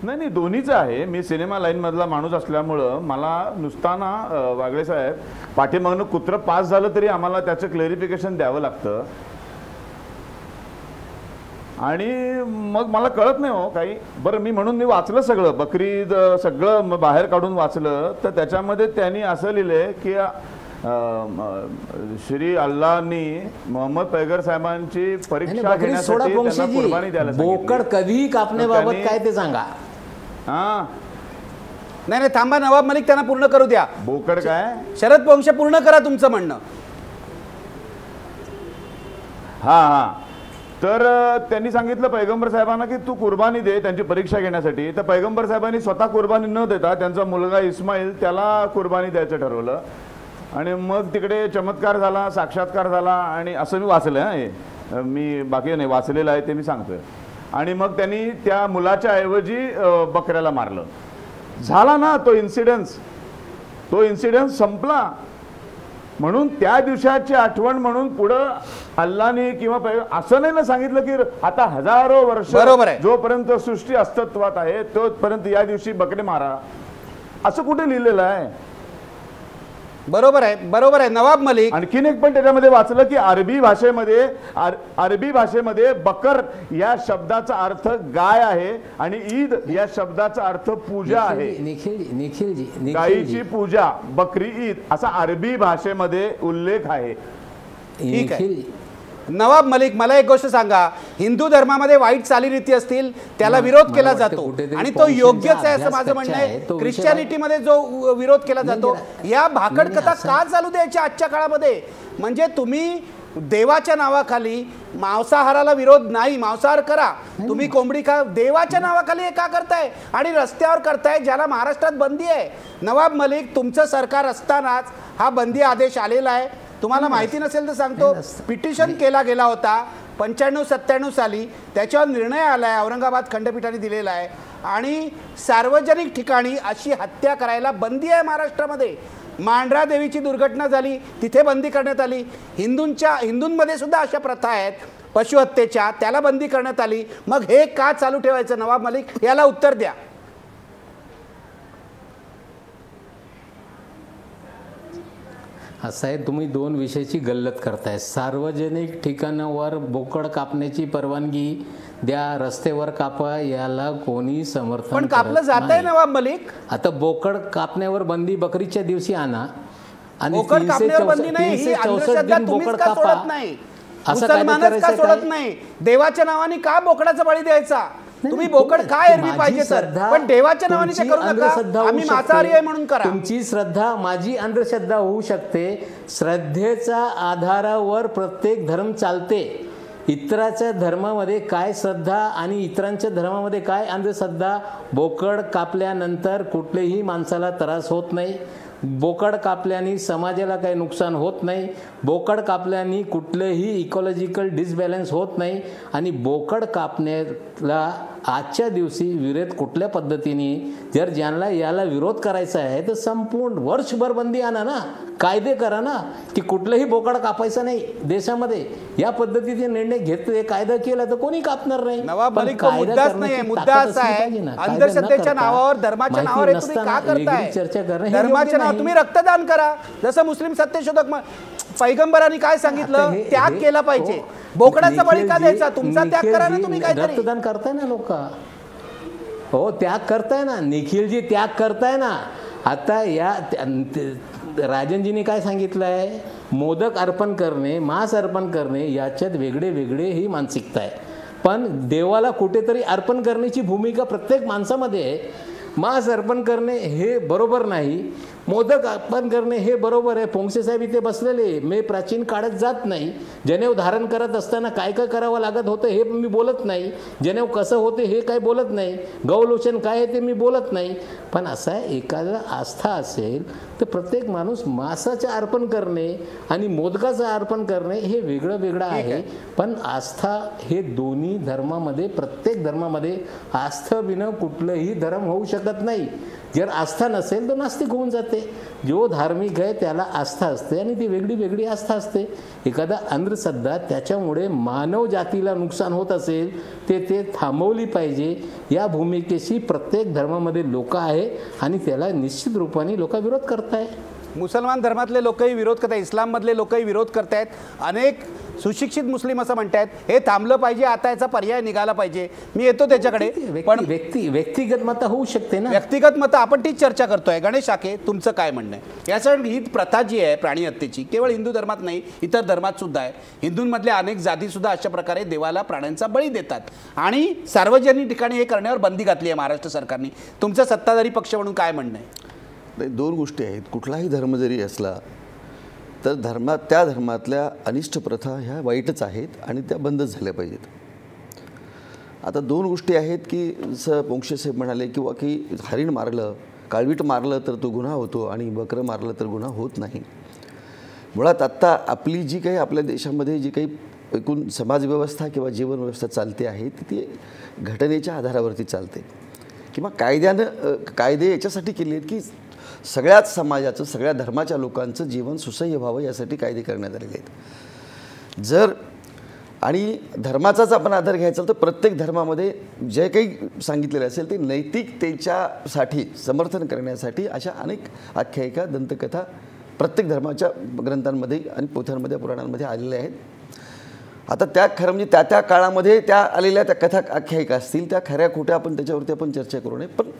Speaker 5: नाही, दोन्हीच आहे. मी सिनेमा लाईन मधला माणूस असल्यामुळं मला नुसताना वागळे साहेब पाठीमागनं कुत्रं पास झालं तरी आम्हाला त्याचं क्लेरिफिकेशन द्यावं लागतं. आणि मग मला कळत नाही हो काही. बरं, म्हणून मी वाचलं सगळं, बकरीद सगळं बाहेर काढून वाचलं, तर त्याच्यामध्ये त्यांनी असं लिहिलंय की श्री अल्लाहनी मोहम्मद पैगर साहेबांची परीक्षा घेण्यासाठी त्यांना कुर्बानी द्यायला सांगितली.
Speaker 3: बोकड कधी कापण्याबाबत काय ते सांगा.
Speaker 5: हा,
Speaker 1: नाही थांबा नवाब मलिक, त्यांना पूर्ण करू द्या.
Speaker 5: बोकड काय?
Speaker 1: शरद पोंक्षे, पूर्ण करा तुमचं म्हणणं.
Speaker 5: हा, तर त्यांनी सांगितलं पैगंबर साहेबांना की तू कुर्बानी दे त्यांची परीक्षा घेण्यासाठी. तर पैगंबर साहेबांनी स्वतः कुर्बानी न देता त्यांचा मुलगा इस्माईल त्याला कुर्बानी द्यायचं ठरवलं. आणि मग तिकडे चमत्कार झाला, साक्षात्कार झाला. आणि असं मी वाचलं आहे, मी बाकी नाही वाचलेलं आहे ते मी सांगतोय. आणि मग त्यांनी त्या मुलाच्या ऐवजी बकऱ्याला मारलं. झाला ना तो इन्सिडेन्स संपला. म्हणून त्या दिवसाची आठवण म्हणून पुढं अल्लाने किंवा असं नाही ना सांगितलं की आता हजारो वर्ष जोपर्यंत सृष्टी अस्तित्वात आहे तोपर्यंत या दिवशी बकरे मारा, असं कुठे लिहिलेलं आहे?
Speaker 1: बरोबर आहे नवाब मलिक.
Speaker 5: आणखीन एक पण त्याच्यामध्ये वाचलं की अरबी भाषेमध्ये बकर या शब्दाचा अर्थ गाय आहे आणि ईद या शब्दाचा अर्थ पूजा आहे.
Speaker 3: निखिलजी
Speaker 5: गायीची पूजा, बकरी ईद असा अरबी भाषेमध्ये उल्लेख आहे.
Speaker 1: ठीक आहे नवाब मलिक, मला एक गोष्ट सांगा, हिंदू धर्मामध्ये वाईट चालीरीती असतील त्याला विरोध केला जातो आणि तो योग्यच आहे असं माझं म्हणणं आहे. ख्रिश्चॅनिटीमध्ये जो विरोध केला जातो, या भाकड कथा का चालू द्यायच्या आजच्या काळामध्ये? म्हणजे तुम्ही देवाच्या नावाखाली मांसाहाराला विरोध नाही, मांसाहार करा, तुम्ही कोंबडी खा, देवाच्या नावाखाली हे का करताय आणि रस्त्यावर करताय ज्याला महाराष्ट्रात बंदी आहे? नवाब मलिक, तुमचं सरकार असतानाच हा बंदी आदेश आलेला आहे. तुम्हाला माहिती नसेल तर सांगतो, पिटिशन केला गेला होता 95-97 साली त्याच्यावर निर्णय आला आहे, औरंगाबाद खंडपीठाने दिलेला आहे आणि सार्वजनिक ठिकाणी अशी हत्या करायला बंदी आहे महाराष्ट्रामध्ये. मांढरा देवीची दुर्घटना झाली, तिथे बंदी करण्यात आली. हिंदूंमध्ये सुद्धा अशा प्रथा आहेत पशुहत्येच्या, त्याला बंदी करण्यात आली. मग हे का चालू ठेवायचं? नवाब मलिक, याला उत्तर द्या.
Speaker 3: असं आहे, तुम्ही 2 विषयाची गल्लत करताय. सार्वजनिक ठिकाणावर बोकड कापण्याची परवानगी द्या, रस्त्यावर कापा, याला कोणी समर्थन
Speaker 1: पण कापलं जात आहे नवाब मलिक.
Speaker 3: आता बोकड कापण्यावर बंदी बकरीच्या दिवशी आणा आणि
Speaker 1: बोकड कापण्यावर बंदी नाही, ही अंधश्रद्धा तुम्हीच का सोडत नाही? मुसलमानच का सोडत नाही? देवाच्या नावाने का बोकडाचा बळी द्यायचा? तुम्ही बोकड काय एरवी पाहिजे तर, पण देवाच्या नावाने ते करू नका. आम्ही मांसाहारी आहे म्हणून करा.
Speaker 3: तुमची श्रद्धा माझी अंधश्रद्धा होऊ शकते. श्रद्धेच्या आधारावर प्रत्येक धर्म चालते. इतरांच्या धर्मामध्ये काय श्रद्धा आणि इतरांच्या धर्मामध्ये काय अंधश्रद्धा. बोकड कापल्यानंतर कुठल्याही माणसाला त्रास होत नाही. बोकड कापल्याने समाजाला काही नुकसान होत नाही. बोकड कापल्याने कुठलंही इकॉलॉजिकल डिसबॅलन्स होत नाही. आणि बोकड कापण्याला आजच्या दिवशी विरोध कुठल्या पद्धतीने, जर ज्यांना याला विरोध करायचा आहे तर संपूर्ण वर्षभर बंदी आणा ना, कायदे करा ना की कुठलंही बोकड कापायचं नाही देशामध्ये. या पद्धतीचे निर्णय घेतले, कायदा केला तर कोणी कापणार नाही.
Speaker 1: नवाब मलिक, मुद्दाच नाही, मुद्दा असा आहे अंधश्रद्धेच्या नावावर, धर्माच्या नावावर तुम्ही का करताय?
Speaker 3: चर्चा करणं
Speaker 1: धर्माच्या नावावर तुम्ही रक्तदान करा, जसं मुस्लिम सत्यशोधक पैगंबरांनी काय सांगितलं, त्याग केला पाहिजे. बोकडाचा बळी का द्यायचा? तुमचा त्याग करा ना तुम्ही. काहीतरी
Speaker 3: रक्तदान करताय ना लोक, हो त्याग करताय ना, निखिलजी त्याग करताय ना. आता या राजनजीने काय सांगितलं आहे, मोदक अर्पण करणे, मांस अर्पण करणे याच्यात वेगळे वेगळे ही मानसिकता आहे. पण देवाला कुठेतरी अर्पण करण्याची भूमिका प्रत्येक माणसामध्ये आहे. मांस अर्पण करणे हे बरोबर नाही, मोदक अर्पण करणे हे बरोबर आहे. पोंक्षे साहेब इथे बसलेले, मी प्राचीन काळात जात नाही. जनेऊ धारण करत असताना काय काय करावं लागत होतं हे मी बोलत नाही. जनेऊ कसं होते हे काय बोलत नाही. गौलोचन काय आहे ते मी बोलत नाही. पण असं आहे, एखादा आस्था असेल तर प्रत्येक माणूस मांसाचं अर्पण करणे आणि मोदकाचं अर्पण करणे हे वेगळं वेगळं आहे. पण आस्था हे दोन्ही धर्मामध्ये, प्रत्येक धर्मामध्ये आस्थेविना कुठलंही धर्म होऊ शकत नाही. जर आस्था नसेल तर नास्तिक होऊन जाते. जो धार्मिक आहे त्याला आस्था असते आणि ती वेगळी वेगळी आस्था असते. एखादा अंधश्रद्धा त्याच्यामुळे मानव जातीला नुकसान होत असेल ते थांबवली पाहिजे. या भूमिकेशी प्रत्येक धर्मामध्ये लोक आहे आणि त्याला निश्चित रूपाने लोक विरोध करताय.
Speaker 1: मुसलमान धर्मातले लोकही विरोध करतायत, इस्लाममधले लोकही विरोध करतायत. अनेक सुशिक्षित मुस्लिम असं म्हणतायत हे थांबलं पाहिजे, आता याचा पर्याय निघाला पाहिजे. मी येतो त्याच्याकडे. पण
Speaker 3: व्यक्तिगत मतं होऊ शकते ना,
Speaker 1: व्यक्तिगत मतं आपण तीच चर्चा करतोय. गणेश आके, तुमचं काय म्हणणं आहे? यासाठी ही प्रथा जी आहे प्राणी हत्येची, केवळ हिंदू धर्मात नाही इतर धर्मात सुद्धा आहे. हिंदूंमधल्या अनेक जाती सुद्धा अशा प्रकारे देवाला प्राण्यांचा बळी देतात आणि सार्वजनिक ठिकाणी हे करण्यावर बंदी घातली आहे महाराष्ट्र सरकारने. तुमचं सत्ताधारी पक्ष म्हणून काय म्हणणं आहे?
Speaker 6: नाही, 2 गोष्टी आहेत. कुठलाही धर्म जरी असला तर त्या धर्मातल्या अनिष्ट प्रथा ह्या वाईटच आहेत आणि त्या बंदच झाल्या पाहिजेत. आता 2 गोष्टी आहेत की जसं पोंक्षे साहेब म्हणाले किंवा की हरिण मारलं, काळवीट मारलं तर तो गुन्हा होतो आणि बकरं मारलं तर गुन्हा होत नाही. मुळात आत्ता आपली जी काही आपल्या देशामध्ये जी काही एकूण समाजव्यवस्था किंवा जीवनव्यवस्था चालते आहे ती घटनेच्या आधारावरती चालते किंवा कायदे याच्यासाठी केले आहेत की सगळ्याच समाजाचं, सगळ्या धर्माच्या लोकांचं जीवन सुसह्य व्हावं यासाठी कायदे करण्यात आलेले आहेत. जर आणि धर्माचाच आपण आधार घ्यायचा तर प्रत्येक धर्मामध्ये जे काही सांगितलेलं असेल ते नैतिकतेच्यासाठी समर्थन करण्यासाठी अशा अनेक आख्यायिका, दंतकथा प्रत्येक धर्माच्या ग्रंथांमध्ये आणि पोथ्यांमध्ये, पुराणांमध्ये आलेल्या आहेत. आता त्या खरं म्हणजे त्या काळामध्ये त्या आलेल्या त्या कथा आख्यायिका असतील, त्या खऱ्या खोट्या आपण त्याच्यावरती आपण चर्चा करू नये. पण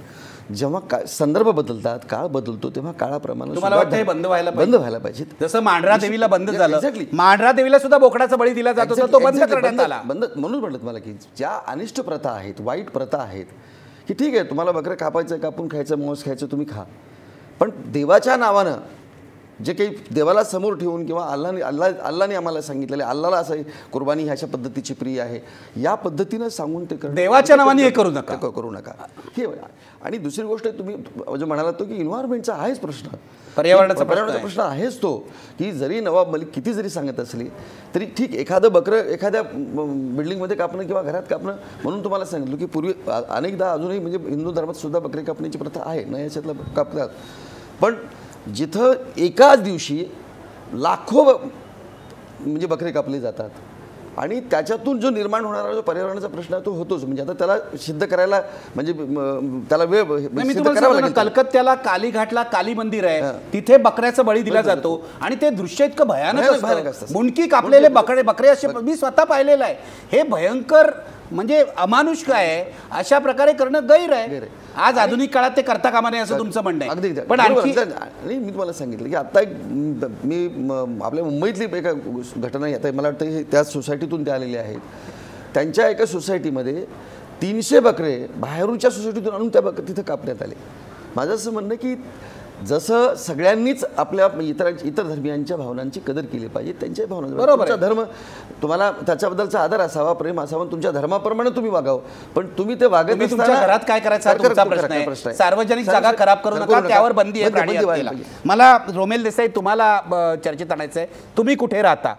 Speaker 6: जेव्हा संदर्भ बदलतात, काळ बदलतो, तेव्हा काळाप्रमाणे
Speaker 1: बंद व्हायला
Speaker 6: पाहिजे.
Speaker 1: जसं मांढरा देवीला बंद झालं, मांढरा देवीला सुद्धा बोकडाचा बळी दिला जात होता, तो बंद करण्यात आला.
Speaker 6: म्हणून म्हणत मला की ज्या अनिष्ट प्रथा आहेत, वाईट प्रथा आहेत की ठीक आहे तुम्हाला बकरं कापायचं, कापून खायचं, मांस खायचं तुम्ही खा, पण देवाच्या नावानं जे काही देवाला समोर ठेवून किंवा अल्लाने आम्हाला सांगितलेले, अल्लाला असं कुर्बानी ह्याच्या पद्धतीची प्रिय आहे, या पद्धतीनं सांगून ते करणं,
Speaker 1: देवाच्या नावाने हे करू नका
Speaker 6: हे. आणि दुसरी गोष्ट तुम्ही जे म्हणालात तो की इन्व्हायरमेंटचा आहेच प्रश्न,
Speaker 1: पर्यावरणाचा
Speaker 6: प्रश्न आहेच तो, की जरी नवाब मलिक किती जरी सांगत असली तरी ठीक, एखादं बकरं एखाद्या बिल्डिंगमध्ये कापणं किंवा घरात कापणं, म्हणून तुम्हाला सांगितलं की पूर्वी अनेकदा अजूनही म्हणजे हिंदू धर्मात सुद्धा बकरे कापण्याची प्रथा आहे ना, याच्यातलं कापतात. पण जिथं एकाच दिवशी लाखो म्हणजे बकरे कापले जातात आणि त्याच्यातून जो निर्माण होणारा जो पर्यावरणाचा प्रश्न आहे तो होतोच. म्हणजे आता त्याला सिद्ध करायला म्हणजे त्याला वेळ
Speaker 1: कलकत्त्याला कालीघाटला काली मंदिर आहे, तिथे बकऱ्याचा बळी दिला जातो आणि ते दृश्य इतकं भयानक असतं. मुंडकी कापलेले बकरे असे मी स्वतः पाहिलेलं आहे. हे भयंकर म्हणजे अमानुष आहे, अशा प्रकारे करणं गैर आहे. आज आधुनिक काळात ते करता कामा नये असं तुमचं म्हणणं आहे.
Speaker 6: अगदी.
Speaker 1: पण आणखी
Speaker 6: मी तुम्हाला सांगितलं की आता एक मी आपल्या मुंबईतली एका घटना आता मला वाटतं त्या सोसायटीतून ते आलेले आहेत. त्यांच्या एका सोसायटीमध्ये 300 बकरे बाहेरूनच्या सोसायटीतून आणून त्या तिथं कापण्यात आले. माझं असं म्हणणं की जसं सगळ्यांनीच आपल्या इतर धर्मियांच्या भावनांची कदर केली पाहिजे, त्यांच्या भावना, बरोबर, धर्म तुम्हाला त्याच्याबद्दलचा आदर असावा, प्रेम असावा, तुमच्या धर्माप्रमाणे तुम्ही वागावं. पण तुम्ही ते वागत
Speaker 1: तुमच्या घरात काय करायचं तुमचा प्रश्न आहे. सार्वजनिक जागा खराब करू नका, त्यावर बंदी आहे प्राणी हत्येला. मला रोमेल देसाई तुम्हाला चर्चेत आणायचं आहे, तुम्ही कुठे राहता?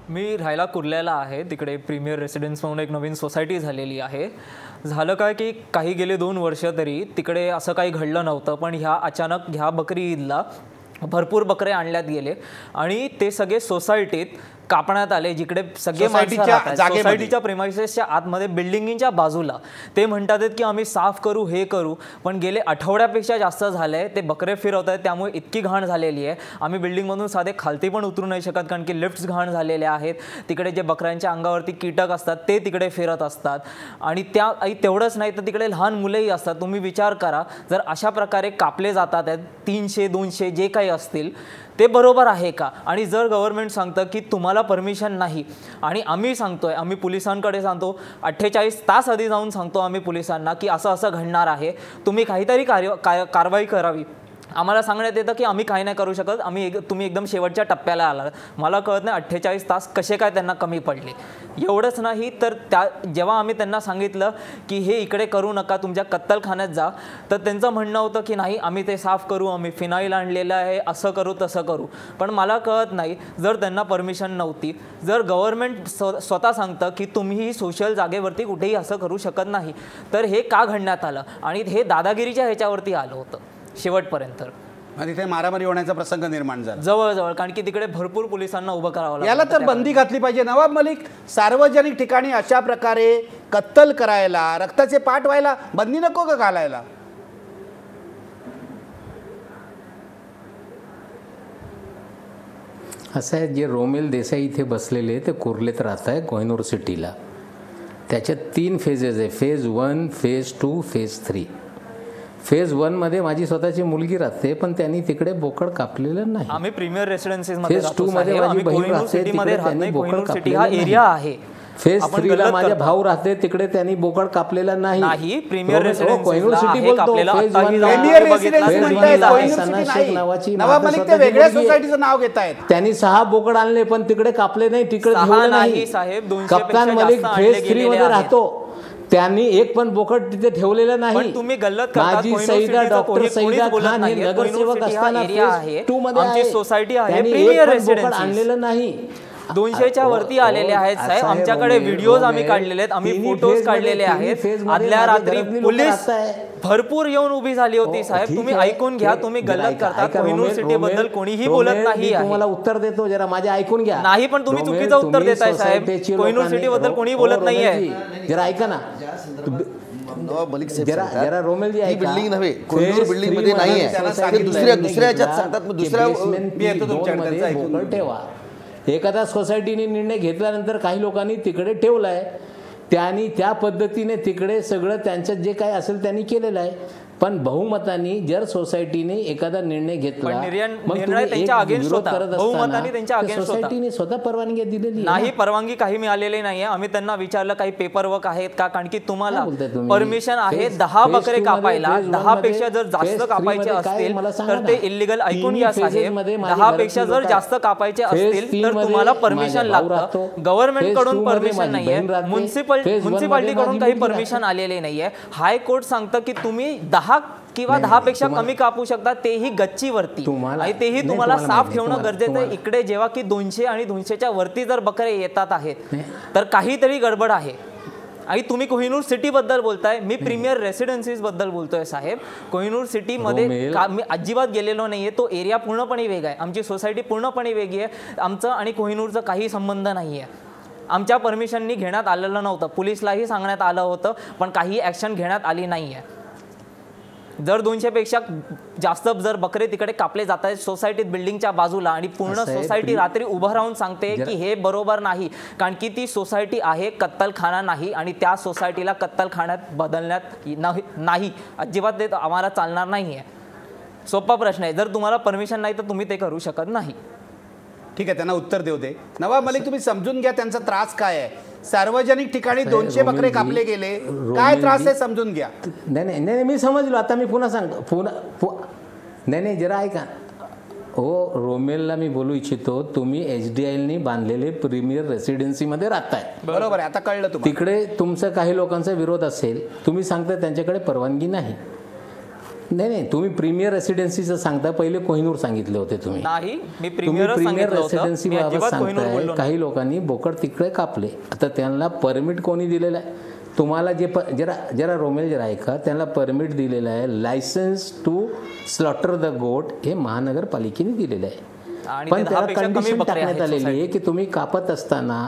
Speaker 7: मी राहायला कुर्ल्याला आहे. तिकडे प्रीमियर रेसिडेन्स म्हणून एक नवीन सोसायटी झालेली आहे. झालं काय की काही गेले 2 वर्ष तरी तिकडे असं काही घडलं नव्हतं, पण अचानक ह्या बकरी ईदला भरपूर बकरे आणण्यात गेले आणि ते सगळे सोसायटीत कापण्यात आले, जिकडे सगळे सोसायटीच्या प्रेमाइसेसच्या आतमध्ये बिल्डिंगच्या बाजूला. ते म्हणतात की आम्ही साफ करू, हे करू, पण गेले आठवड्यापेक्षा जास्त झालंय ते बकरे फिरवत आहेत, त्यामुळे इतकी घाण झालेली आहे. आम्ही बिल्डिंगमधून साधे खालती पण उतरू नाही शकत, कारण की लिफ्ट्स घाण झालेले आहेत. तिकडे जे बकऱ्यांच्या अंगावरती कीटक असतात ते तिकडे फिरत असतात आणि तेवढंच नाही तर तिकडे लहान मुलंही असतात. तुम्ही विचार करा, जर अशा प्रकारे कापले जातात 300-200 जे काही असतील ते बरोबर आहे का? आणि जर गव्हर्नमेंट सांगतं की तुम्हाला परमिशन नाही आणि आम्ही सांगतोय, आम्ही पोलिसांकडे सांगतो, 48 तास आधी जाऊन सांगतो आम्ही पोलिसांना की असं असं घडणार आहे, तुम्ही काहीतरी कारवाई करावी. आम्हाला सांगण्यात येतं की आम्ही काही नाही करू शकत, तुम्ही एकदम शेवटच्या टप्प्याला आला. मला कळत नाही 48 तास कसे काय त्यांना कमी पडले. एवढंच नाही तर जेव्हा आम्ही त्यांना सांगितलं की हे इकडे करू नका, तुमच्या कत्तलखान्यात जा, तर त्यांचं म्हणणं होतं की नाही आम्ही ते साफ करू, आम्ही फिनाईल आणलेलं आहे, असं करू तसं करू. पण मला कळत नाही, जर त्यांना परमिशन नव्हती, जर गव्हर्नमेंट स्वतः सांगतं की तुम्ही सोशल जागेवरती कुठेही असं करू शकत नाही, तर हे का घडण्यात आलं? आणि हे दादागिरीच्या ह्याच्यावरती आलं होतं शेवटपर्यंत.
Speaker 1: तिथे मारामारी होण्याचा प्रसंग निर्माण झाला
Speaker 7: जवळजवळ, कारण की तिकडे भरपूर पोलिसांना उभं करावं लागलं.
Speaker 1: याला तर बंदी घातली पाहिजे. नवाब मलिक, सार्वजनिक ठिकाणी अशा प्रकारे कत्तल करायला, रक्ताचे पाठ व्हायला बंदी नको का घालायला?
Speaker 3: असं आहे, जे रोमेल देसाई इथे बसलेले ते कुर्लेत राहत आहे, कोहिनूर सिटीला. त्याच्यात 3 फेजेस आहे, फेज 1, फेज 2, फेज 3. फेज 1 मध्ये माझी स्वतःची मुलगी राहते, पण त्यांनी तिकडे बोकड कापलेलं नाही.
Speaker 7: आम्ही प्रीमियर रेसिडेन्सीज मध्ये
Speaker 3: फेज 2 मध्ये माझी बहीण राहते, तिकडे त्यांनी बोकड कापलेलं
Speaker 7: एरिया आहे.
Speaker 3: फेज 3 ला माझे भाऊ राहते, तिकडे त्यांनी बोकड कापलेला नाही.
Speaker 7: प्रीमियर रेसिडेन्सी
Speaker 3: कोहिनूर सिटी बोलतो, फेज 1
Speaker 1: नवाब मलिक ते वेगळ्या सोसायटीचं नाव घेत आहेत.
Speaker 3: त्यांनी 6 बोकड आणले, पण तिकडे कापले नाही, तिकडे ठेवले नाही.
Speaker 7: साहेब,
Speaker 3: कप्तान मलिक फेज 3 मध्ये राहतो, त्यांनी एक पण बोकड तिथे ठेवलेलं नाही.
Speaker 7: तुम्ही गल्लत
Speaker 3: माझी सईदा, डॉक्टर सईदा खान हे नगरसेवक असताना फेज 2 मध्ये
Speaker 7: सोसायटी आहे,
Speaker 3: प्रीमियर रेसिडेन्सी आणलेलं नाही.
Speaker 7: 200च्या वरती आलेले आहेत साहेब. आमच्याकडे व्हिडिओज आम्ही काढलेले आहेत, आम्ही फोटोज काढलेले आहेत. आदल्या रात्री पोलीस भरपूर येऊन उभी झाली होती साहेब. तुम्ही ऐकून घ्या, तुम्ही गल्लत करता. कोहिनूर सिटी बद्दल कोणीही बोलत नाही.
Speaker 3: तुम्हाला उत्तर देतो, जरा माझे ऐकून घ्या.
Speaker 7: नाही, पण तुम्ही चुकीचं उत्तर देताय साहेब. कोहिनूर सिटी बद्दल कोणी बोलत नाहीये.
Speaker 3: जरा ऐका ना,
Speaker 6: नवाब मलिक
Speaker 3: जरा रोमेल जी
Speaker 6: बिल्डिंग नव्हे, कोहिनूर बिल्डिंग मध्ये नाहीये, दुसऱ्या याच्यात सांगतात. मग दुसऱ्या
Speaker 3: बोकड ठेवा. एखाद्या सोसायटीने निर्णय घेतल्यानंतर काही लोकांनी तिकडे ठेवलाय, त्यांनी त्या पद्धतीने तिकडे सगळं त्यांच्यात जे काही असेल त्यांनी केलेलं आहे. पण बहुमताने जर सोसायटीने एखादा निर्णय घेतला,
Speaker 7: पण
Speaker 3: मग
Speaker 7: निर्णय
Speaker 3: तुम्ही
Speaker 7: त्यांच्या
Speaker 3: एक
Speaker 7: against
Speaker 3: विरोध
Speaker 7: होता.
Speaker 3: करत
Speaker 7: बहुमताने त्यांच्या
Speaker 3: असताना
Speaker 7: against होता.
Speaker 3: सोसायटीने स्वतः परवानगी दिलेली आहे
Speaker 7: नाही,
Speaker 3: ना.
Speaker 7: परवानगी काही मिळालेली नाहीये. आम्ही त्यांना विचारलं काही पेपर वर्क आहेत का, कारण की तुम्हाला
Speaker 3: काय बोलताय तुम्ही?
Speaker 7: परमिशन आहे
Speaker 3: फेज
Speaker 7: 10
Speaker 3: 2
Speaker 7: बकरे
Speaker 3: मध्ये,
Speaker 7: कापायला.
Speaker 3: फेज
Speaker 7: 10
Speaker 3: 1
Speaker 7: पेक्षा जर
Speaker 3: फेज
Speaker 7: जास्त
Speaker 3: 3
Speaker 7: कापायचे
Speaker 3: मध्ये काय
Speaker 7: असतील
Speaker 3: मला सांगा
Speaker 7: तर ते
Speaker 3: ना.
Speaker 7: इलिगल. ऐकून
Speaker 3: तिन्ही
Speaker 7: घ्या
Speaker 3: फेजेस
Speaker 7: साहेब,
Speaker 3: मध्ये माझ्या
Speaker 7: 10
Speaker 3: घरातली
Speaker 7: पेक्षा जर
Speaker 3: लोकं
Speaker 7: जास्त कापायचे
Speaker 3: फेज
Speaker 7: असतील
Speaker 3: 3
Speaker 7: तर
Speaker 3: मध्ये
Speaker 7: तुम्हाला
Speaker 3: माझा
Speaker 7: परमिशन
Speaker 3: भाऊ
Speaker 7: लागतं.
Speaker 3: राहतो.
Speaker 7: गव्हर्नमेंट
Speaker 3: फेज
Speaker 7: कडून
Speaker 3: 2 मध्ये
Speaker 7: परमिशन
Speaker 3: माझी
Speaker 7: नाहीये,
Speaker 3: बहीण राहते. फेज 1 मध्ये
Speaker 7: म्युन्सिपाल्टी कडून
Speaker 3: माझी
Speaker 7: काही
Speaker 3: मुलगी
Speaker 7: परमिशन
Speaker 3: राहते.
Speaker 7: आलेले नाहीये. हायकोर्ट सांगतं की तुम्ही 10 किंवा 10 पेक्षा कमी कापू शकता, तेही गच्चीवरती. आणि तेही तुम्हाला साफ ठेवणं गरजेचं आहे. इकडे जेव्हा की 200 आणि 200च्या वरती जर बकरे येतात आहेत तर काहीतरी गडबड आहे. आणि तुम्ही कोहिनूर सिटी बद्दल बोलताय, मी प्रीमियर रेसिडेन्सीज बद्दल बोलतोय साहेब. कोहिनूर सिटी मध्ये मी अजिबात गेलेलो नाहीये. तो एरिया पूर्णपणे वेगळा आहे, आमची सोसायटी पूर्णपणे वेगळी आहे. आमचं आणि कोहिनूरचं काही संबंध नाहीये. आमच्या परमिशननी घेण्यात आलेलं नव्हतं, पोलिसलाही सांगण्यात आलं होतं, पण काही ॲक्शन घेण्यात आली नाहीये. जर 200 पेक्षा जास्त जर बकरे तिकडे कापले जात आहेत सोसायटीत बिल्डिंगच्या बाजूला, आणि पूर्ण सोसायटी रात्री उभं राहून सांगते की हे बरोबर नाही, कारण की ती सोसायटी आहे कत्तलखाना नाही, आणि त्या सोसायटीला कत्तलखान्यात बदलण्यात नाही, अजिबात ते आम्हाला चालणार नाहीये. सोपा प्रश्न आहे. जर तुम्हाला परमिशन नाही तर तुम्ही ते करू शकत नाही.
Speaker 1: ठीक आहे, त्यांना उत्तर देऊ दे. नवाब मलिक, तुम्ही समजून घ्या त्यांचा त्रास काय आहे. सार्वजनिक ठिकाणी 200 बकरे कापले गेले, काय त्रास आहे समजून घ्या.
Speaker 3: नाही मी समजलो. आता मी पुन्हा सांगतो. नाही जरा ऐका. हो, रोमेलला मी बोलू इच्छितो, तुम्ही HDIने बांधलेले प्रीमियर रेसिडेन्सीमध्ये राहताय,
Speaker 1: बरोबर आहे, आता कळलं तुम्हाला.
Speaker 3: तिकडे तुमचा काही लोकांचा विरोध असेल, तुम्ही सांगता त्यांच्याकडे परवानगी नाही. नाही तुम्ही प्रीमियर रेसिडेन्सीचं सांगता, पहिले कोहिनूर सांगितले होते तुम्ही.
Speaker 7: नाही, मी
Speaker 3: प्रीमियर रेसिडेन्सी बाबत सांगताय. काही लोकांनी बोकड तिकडे कापले, आता त्यांना परमिट कोणी दिलेलं आहे तुम्हाला? जे जरा रोमेल जरा ऐका, त्यांना परमिट दिलेलं आहे, लायसन्स टू स्लॉटर द गोट हे महानगरपालिकेने दिलेलं आहे. पण त्याला कंडिशन टाकण्यात आलेली आहे की तुम्ही कापत असताना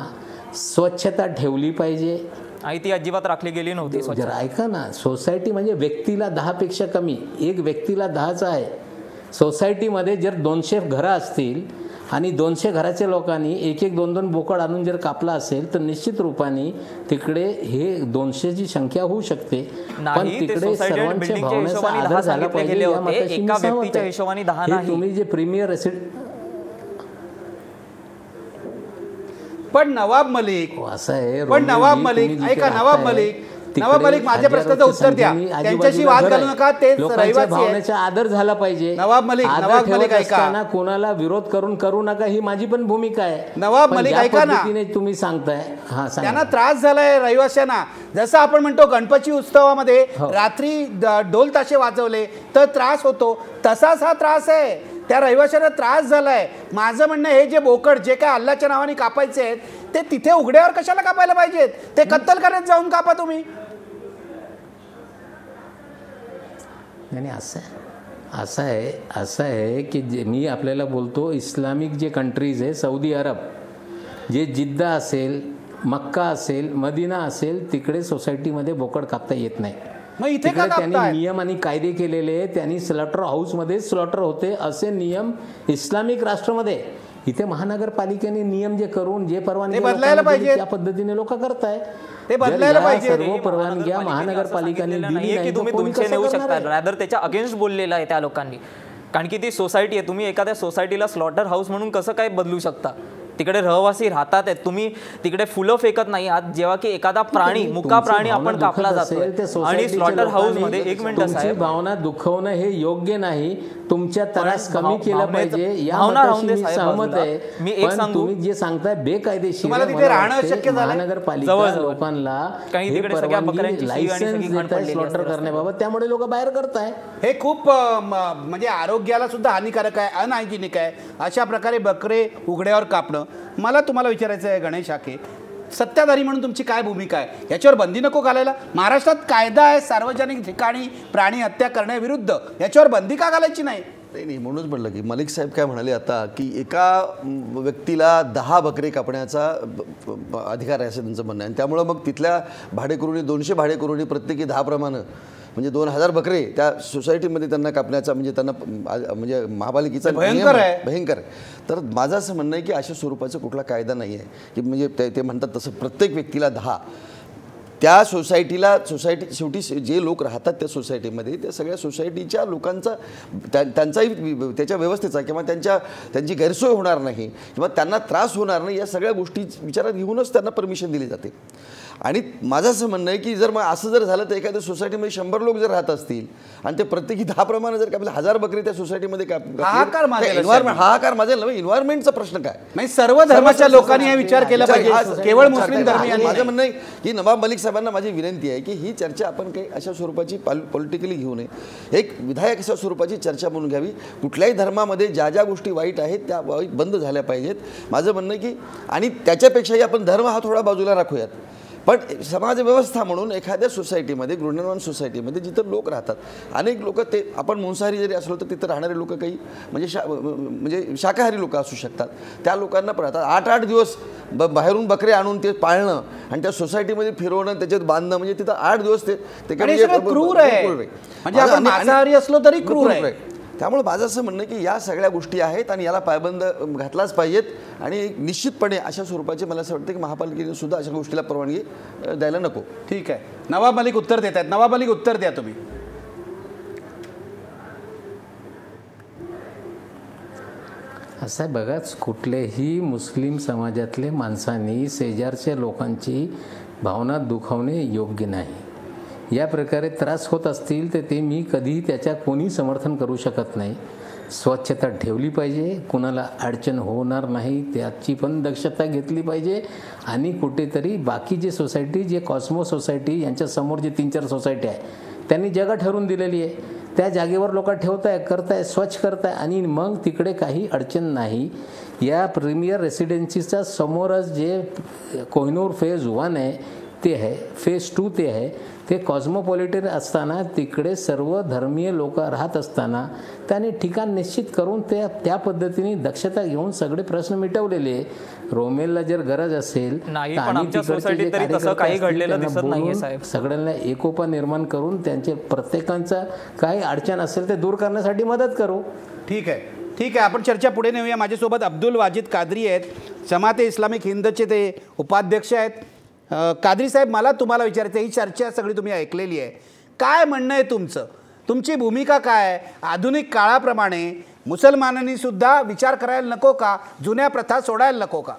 Speaker 3: स्वच्छता ठेवली पाहिजे,
Speaker 7: आणि ती अजिबात राखली गेली नव्हती.
Speaker 3: जरा ऐका ना, सोसायटी म्हणजे व्यक्तीला 10 पेक्षा कमी, एक व्यक्तीला 10च आहे. सोसायटीमध्ये जर 200 घरं असतील आणि 200 घराच्या लोकांनी 1-1, 2-2 बोकड आणून जर कापला असेल तर निश्चित रूपाने तिकडे हे 200ची संख्या होऊ शकते. पण तिकडे सर्वांच्या भावनेचा आदर झाला पाहिजे या मताशी मी सहमत आहे. तुम्ही जे प्रीमियर
Speaker 1: पण नवाब मलिक,
Speaker 3: असं आहे.
Speaker 1: पण नवाब मलिक ऐका, नवाब मलिक माझ्या प्रश्नाचं उत्तर द्या. त्यांच्याशी वाद घालू नका, ते रहिवासी
Speaker 3: आदर झाला पाहिजे.
Speaker 1: नवाब मलिक ऐका,
Speaker 3: कोणाला विरोध करू नका, ही माझी पण भूमिका आहे.
Speaker 1: नवाब मलिक ऐका ना,
Speaker 3: तुम्ही सांगताय
Speaker 1: त्यांना त्रास झालाय रहिवाशांना. जसं आपण म्हणतो गणपती उत्सवामध्ये रात्री ढोल ताशे वाजवले तर त्रास होतो, तसाच हा त्रास आहे. त्या रहिवाशांना त्रास झालाय. माझं म्हणणं, हे जे बोकड जे काय अल्लाच्या नावाने कापायचे आहेत ते तिथे उघड्यावर कशाला कापायला पाहिजेत? ते कत्तलखान्यात जाऊन कापा तुम्ही.
Speaker 3: नाही असं आहे की मी आपल्याला बोलतो, इस्लामिक जे कंट्रीज आहे, सौदी अरब, जे जिद्दा असेल, मक्का असेल, मदिना असेल, तिकडे सोसायटीमध्ये बोकड कापता येत नाही. तिकडे त्यांनी नियम आणि कायदे केलेले, त्यांनी स्लॉटर हाऊसमध्ये स्लॉटर होते असे नियम इस्लामिक राष्ट्रामध्ये. इथे महानगरपालिकेने नियम जे करून जे परवानगी
Speaker 1: बदलायला पाहिजे,
Speaker 3: त्या पद्धतीने लोक करताय.
Speaker 1: ते बदलायला पाहिजे.
Speaker 3: सर्व परवानग्या महानगरपालिकेने दिली नाही
Speaker 7: की तुम्ही 200 नेऊ शकता, रादर त्याच्या अगेन्स्ट बोललेलं आहे त्या लोकांनी. कारण की ती सोसायटी आहे, तुम्ही एखाद्या सोसायटीला स्लॉटर हाऊस म्हणून कसं काय बदलू शकता? तिकडे रहिवासी राहतात आहेत, तुम्ही तिकडे फुलं फेकत नाही आहात. जेव्हा की एखादा प्राणी, मुका प्राणी आपण कापला जातो आणि स्लॉटर हाऊस मध्ये, एक मिनिट साहेब,
Speaker 3: भावना दुखवणं हे योग्य नाही. तुमच्या त्रास कमी केला पाहिजे या मताशी मी सहमत आहे.
Speaker 7: मी एक सांगू,
Speaker 3: तुम्ही जे सांगताय बेकायदेशीर,
Speaker 1: महानगरपालिका
Speaker 3: लोकांना लायसन्स देताय स्लॉटर करण्याबाबत, त्यामुळे लोक बाहेर करताय.
Speaker 1: हे खूप म्हणजे आरोग्याला सुद्धा हानिकारक आहे, अनहायजिनिक आहे अशा प्रकारे बकरे उघड्यावर कापणं. मला तुम्हाला विचारायचं आहे गणेश हाके, सत्ताधारी म्हणून तुमची काय भूमिका आहे? याच्यावर बंदी नको घालायला? महाराष्ट्रात कायदा आहे सार्वजनिक ठिकाणी प्राणी हत्या करण्याविरुद्ध, याच्यावर बंदी का घालायची नाही?
Speaker 6: नाही म्हणूनच म्हटलं की मलिक साहेब काय म्हणाले आता की एका व्यक्तीला 10 बकरे कापण्याचा अधिकार आहे असं त्यांचं म्हणणं आहे. आणि त्यामुळं मग तिथल्या भाडेकरूंनी 200 भाडेकरूंनी प्रत्येकी 10 प्रमाणे म्हणजे 2000 बकरे त्या सोसायटीमध्ये त्यांना कापण्याचा म्हणजे त्यांना म्हणजे महापालिकेचा
Speaker 1: भयंकर
Speaker 6: आहे. तर माझं असं म्हणणं आहे की अशा स्वरूपाचा कुठला कायदा नाही आहे की म्हणजे ते म्हणतात तसं प्रत्येक व्यक्तीला 10. त्या सोसायटी शेवटी जे लोक राहतात त्या सोसायटीमध्ये त्या सगळ्या सोसायटीच्या लोकांचा त्यांचाही त्याच्या व्यवस्थेचा किंवा त्यांची गैरसोय होणार नाही किंवा त्यांना त्रास होणार नाही या सगळ्या गोष्टी विचारात घेऊनच त्यांना परमिशन दिली जाते. आणि माझं असं म्हणणं आहे की जर मग असं जर झालं तर एखाद्या सोसायटीमध्ये 100 लोक जर राहत असतील आणि ते प्रत्येकी 10 प्रमाणे जर आपल्या 1000 बकरी त्या सोसायटीमध्ये
Speaker 1: हाहाकार
Speaker 6: माजेल ना. इन्व्हायरमेंटचा प्रश्न काय
Speaker 1: नाही, सर्व धर्माच्या लोकांनी हे विचार केला पाहिजे, केवळ मुस्लिम धर्मीयांनी.
Speaker 6: माझं म्हणणं आहे की नवाब मलिक साहेबांना माझी विनंती आहे की ही चर्चा आपण काही अशा स्वरूपाची पॉलिटिकली घेऊ नये, एक विधायक अशा स्वरूपाची चर्चा म्हणून घ्यावी. कुठल्याही धर्मामध्ये ज्या गोष्टी वाईट आहेत त्या बंद झाल्या पाहिजेत माझं म्हणणं आहे की. आणि त्याच्यापेक्षाही आपण धर्म हा थोडा बाजूला राखूयात, पण समाज व्यवस्था म्हणून एखाद्या सोसायटीमध्ये गृहनिर्माण सोसायटीमध्ये जिथं लोक राहतात, अनेक लोक ते आपण मांसाहारी जरी असलो तर तिथं राहणारे लोक काही म्हणजे शाकाहारी लोक असू शकतात, त्या लोकांना पण राहतात 8-8 दिवस बाहेरून बकरे आणून ते पाळणं आणि त्या सोसायटीमध्ये फिरवणं त्याच्यात बांधणं म्हणजे तिथं 8 दिवस ते
Speaker 1: क्रूर आहे. म्हणजे आपण मांसाहारी असलो तरी क्रूर आहे.
Speaker 6: त्यामुळे माझं असं म्हणणं की या सगळ्या गोष्टी आहेत आणि याला पायबंद घातलाच पाहिजेत आणि निश्चितपणे अशा स्वरूपाचे मला असं वाटतं की महापालिकेने सुद्धा अशा गोष्टीला परवानगी द्यायला नको.
Speaker 1: ठीक आहे, नवाब मलिक उत्तर देत आहेत. नवाब मलिक उत्तर द्या तुम्ही.
Speaker 3: असं आहे बघा, कुठल्याही मुस्लिम समाजातले माणसांनी शेजारच्या लोकांची भावना दुखावणे योग्य नाही. या प्रकारे त्रास होत असतील तर ते मी कधीही त्याच्या कोणी समर्थन करू शकत नाही. स्वच्छता ठेवली पाहिजे, कुणाला अडचण होणार नाही त्याची पण दक्षता घेतली पाहिजे. आणि कुठेतरी बाकीचे सोसायटी जे कॉस्मो सोसायटी यांच्यासमोर जे 3-4 सोसायटी आहे त्यांनी जागा ठरवून दिलेली आहे, त्या जागेवर लोक ठेवताय, करताय, स्वच्छ करताय आणि मग तिकडे काही अडचण नाही. या प्रीमियर रेसिडेन्सीच्या समोरच जे कोहिनूर फेज 1 आहे ते आहे, फेज 2 ते आहे, ते कॉस्मोपॉलिटन असताना तिकडे सर्व धर्मीय लोक राहत असताना त्याने ठिकाण निश्चित करून त्या पद्धतीने दक्षता घेऊन सगळे प्रश्न मिटवलेले. रोमेलला जर गरज असेल सगळ्यांना एकोपा निर्माण करून त्यांचे प्रत्येकांचा काही अडचण असेल ते दूर करण्यासाठी मदत करू.
Speaker 1: ठीक आहे, ठीक आहे, आपण चर्चा पुढे नेऊया. माझ्यासोबत अब्दुल वाजिद कादरी आहेत, जमाते इस्लामिक हिंदचे ते उपाध्यक्ष आहेत. कादरी साहेब, मला तुम्हाला विचारायचं, ही चर्चा सगळी तुम्ही ऐकलेली आहे, काय म्हणणं आहे तुमचं? तुमची भूमिका काय आहे? आधुनिक काळाप्रमाणे मुसलमानांनी सुद्धा विचार करायला नको का? जुन्या प्रथा सोडायला नको का?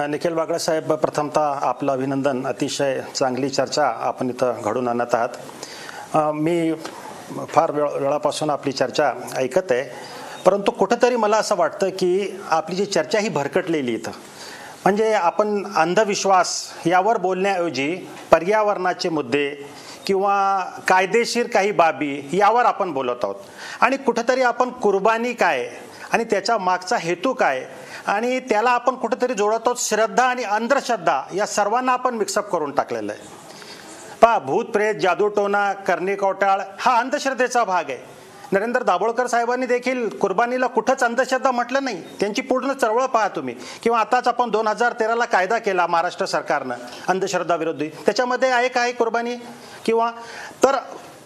Speaker 8: निखिल वागळे साहेब, प्रथमतः आपलं अभिनंदन. अतिशय चांगली चर्चा आपण इथं घडून आणत आहात. मी फार वेळापासून आपली चर्चा ऐकत आहे, परंतु कुठंतरी मला असं वाटतं की आपली जी चर्चा ही भरकटलेली इथं, म्हणजे आपण अंधविश्वास यावर बोलण्याऐवजी पर्यावरणाचे मुद्दे किंवा कायदेशीर काही बाबी यावर आपण बोलत आहोत. आणि कुठंतरी आपण कुर्बानी काय आणि त्याच्या मागचा हेतू काय आणि त्याला आपण कुठंतरी जोडत आहोत श्रद्धा आणि अंधश्रद्धा या सर्वांना आपण मिक्सअप करून टाकलेलं आहे. पहा, भूत प्रेत, जादूटोना, करणी कौटाळ हा अंधश्रद्धेचा भाग आहे. नरेंद्र दाभोळकर साहेबांनी देखील कुर्बानीला कुठंच अंधश्रद्धा म्हटलं नाही. त्यांची पूर्ण चळवळ पहा तुम्ही. किंवा आताच आपण 2013ला कायदा केला महाराष्ट्र सरकारनं अंधश्रद्धा विरोधी, त्याच्यामध्ये आहे काय कुर्बानी किंवा. तर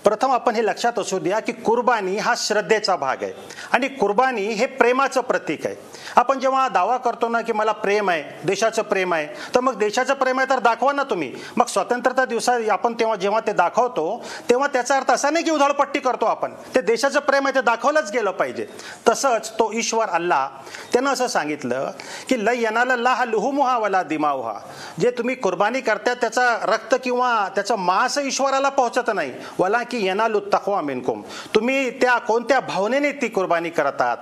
Speaker 8: प्रथम आपण हे लक्षात असू द्या की कुर्बानी हा श्रद्धेचा भाग आहे आणि कुर्बानी हे प्रेमाचं प्रतीक आहे. आपण जेव्हा दावा करतो ना की मला प्रेम आहे, देशाचं प्रेम आहे, तर मग देशाचं प्रेम आहे तर दाखवा ना तुम्ही. मग स्वतंत्रता दिवसात आपण जेव्हा ते दाखवतो तेव्हा त्याचा अर्थ असा नाही की उधळपट्टी करतो आपण. ते देशाचं प्रेम आहे ते दाखवलंच गेलं पाहिजे. तसंच तो ईश्वर अल्लाह त्यानं असं सांगितलं की लै यनालल्लाह लुहुमुहा वला दिमाउहा, जे तुम्ही कुर्बानी करता त्याचा रक्त किंवा त्याचं मांस ईश्वराला पोहोचत नाही. वला की यनालु तक़वा मिनकुम, तुम्ही त्या कोणत्या भावनेने ती कुर्बानी करतात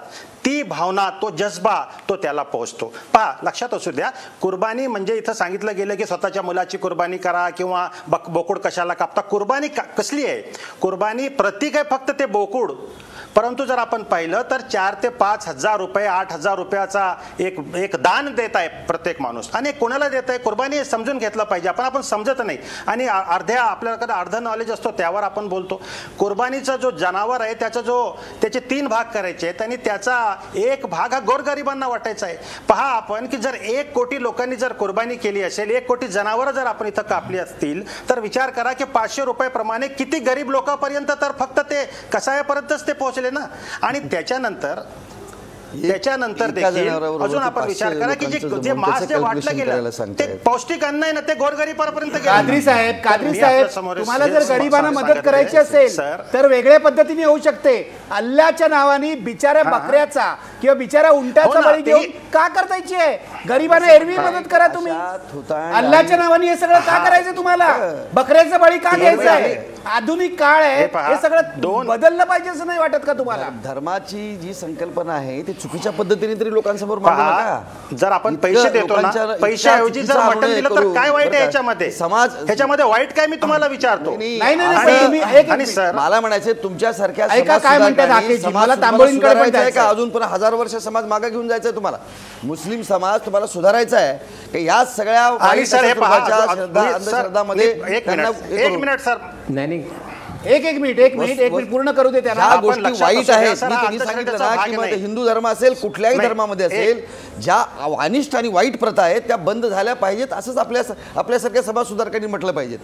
Speaker 8: ती भावना, तो जज्बा तो त्याला पोहोचतो. पहा, लक्षात असू द्या, कुर्बानी म्हणजे इथं सांगितलं गेलं की स्वतःच्या मुलाची कुर्बानी करा किंवा बोकूड कशाला कापता. कुर्बानी कसली आहे? कुर्बानी प्रतीक आहे फक्त ते बोकूड. परंतु जर आपण पाहिलं तर 4 ते 5 हजार रुपये, 8 हजार रुपयाचा एक दान देत आहे प्रत्येक माणूस. आणि कोणाला देत आहे कुर्बानी हे समजून घेतलं पाहिजे. आपण समजत नाही आणि आपल्याकडे अर्धं नॉलेज असतो त्यावर आपण बोलतो. कुर्बानीचा जो जनावर आहे त्याचे 3 भाग करायचे आहेत आणि त्याचा एक भाग हा गोरगरिबांना वाटायचा आहे. पहा आपण की जर 1 कोटी लोकांनी जर कुर्बानी केली असेल, 1 कोटी जनावरं जर आपण इथं कापली असतील तर विचार करा की 500 रुपयाप्रमाणे किती गरीब लोकांपर्यंत तर फक्त ते कसायापर्यंतच ते पोहोचले ना. आणि त्याच्यानंतर त्याच्यानंतर
Speaker 6: एका
Speaker 8: देखील
Speaker 6: जनावरावर
Speaker 8: अजून आपण
Speaker 6: 500
Speaker 8: विचार करा की
Speaker 6: लोकांचं
Speaker 8: जे
Speaker 6: जमून
Speaker 8: मास
Speaker 6: त्याचं
Speaker 8: जे वाटलं
Speaker 6: calculation
Speaker 8: गेलं
Speaker 6: करायला
Speaker 8: ते
Speaker 6: सांगतायत.
Speaker 8: पौष्टिक अन्न आहे ना, ते गोरगरीबापर्यंत
Speaker 1: कादरी साहेब तुम्हाला जर गरिबांना मदत करायची असेल तर वेगळ्या पद्धतीने होऊ शकते. अल्लाच्या नावाने बिचाऱ्या बकऱ्याचा किंवा बिचाऱ्या उंटाचा बळी घेऊन का करतायची आहे? गरिबांना एरवी मदत करा तुम्ही. अल्लाच्या नावाने हे सगळं का करायचं तुम्हाला? बकऱ्याचा बळी का घ्यायचा आहे? आधुनिक काळ आहे, हे सगळं बदललं पाहिजे असं नाही वाटत का तुम्हाला?
Speaker 6: धर्माची जी संकल्पना आहे ती चुकीच्या पद्धतीने तरी लोकांसमोर मांडू नका.
Speaker 8: जर आपण पैसे देतो ना, पैशाऐवजी जर मटण दिलं तर काय वाईट आहे याच्यामध्ये?
Speaker 6: समाज
Speaker 8: ह्याच्यामध्ये वाईट काय मी तुम्हाला विचारतो.
Speaker 6: आणि सर मला म्हणायचे तुमच्यासारख्या
Speaker 1: काय म्हणतात मला तांबोळींकडे
Speaker 6: का अजून पण 1000 वर्ष समाज मागे घेऊन जायचंय तुम्हाला? मुस्लिम समाज तुम्हाला सुधारायचा आहे की या सगळ्या अंधश्रद्धामध्ये?
Speaker 8: एक मिनिट सर,
Speaker 1: एक मिनिट पूर्ण करू दे त्यांना.
Speaker 6: ज्या गोष्टी वाईट आहेत मी त्यांनी सांगितलं ना की मग हिंदू धर्म असेल कुठल्याही धर्मामध्ये असेल, ज्या अनिष्ट आणि वाईट प्रथा आहेत त्या बंद झाल्या पाहिजेत असंच आपल्यासारख्या समाज सुधारकांनी म्हटलं पाहिजेत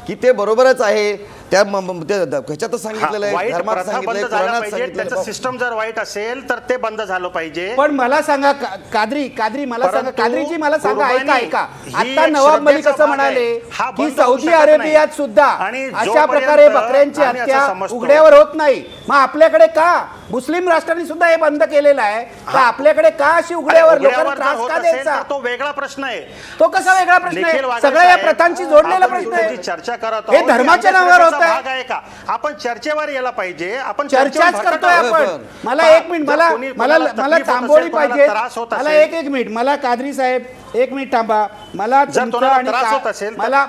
Speaker 6: की ते बरोबरच आहे. त्या ह्याच्यातच सांगितलेलं आहे, धर्मात सांगितलंय, कुराणात सांगितलं.
Speaker 8: सिस्टम जर वाईट असेल तर ते बंद झालं पाहिजे.
Speaker 1: पण मला सांगा कादरी मला सांगा, कादरीजी मला सांगा, ऐका आता नवाब मलिक असं म्हणाले की सौदी अरेबियात सुद्धा अशा प्रकारे बकऱ्यांची हत्या उघड्यावर होत नाही. मग आपल्याकडे का? मुस्लिम राष्ट्रांनी सुद्धा हे बंद केलेलं आहे, तर आपल्याकडे का अशी उघड्यावर लोकांना त्रास का द्यायचा?
Speaker 8: तो वेगळा प्रश्न आहे.
Speaker 1: तो कसा वेगळा प्रश्न आहे? सगळ्या या प्रथांची जोडलेला प्रश्न आहे.
Speaker 8: चर्चा करत
Speaker 1: हे धर्माच्या नावावर होत आहे
Speaker 8: का? आपण चर्चेवर यायला पाहिजे. आपण
Speaker 1: चर्चाच करतोय आपण. मला एक मिनिट, मला तांबोळी पाहिजे. मला एक मिनिट, मला कादरी साहेब एक मिनिट थांबा. मला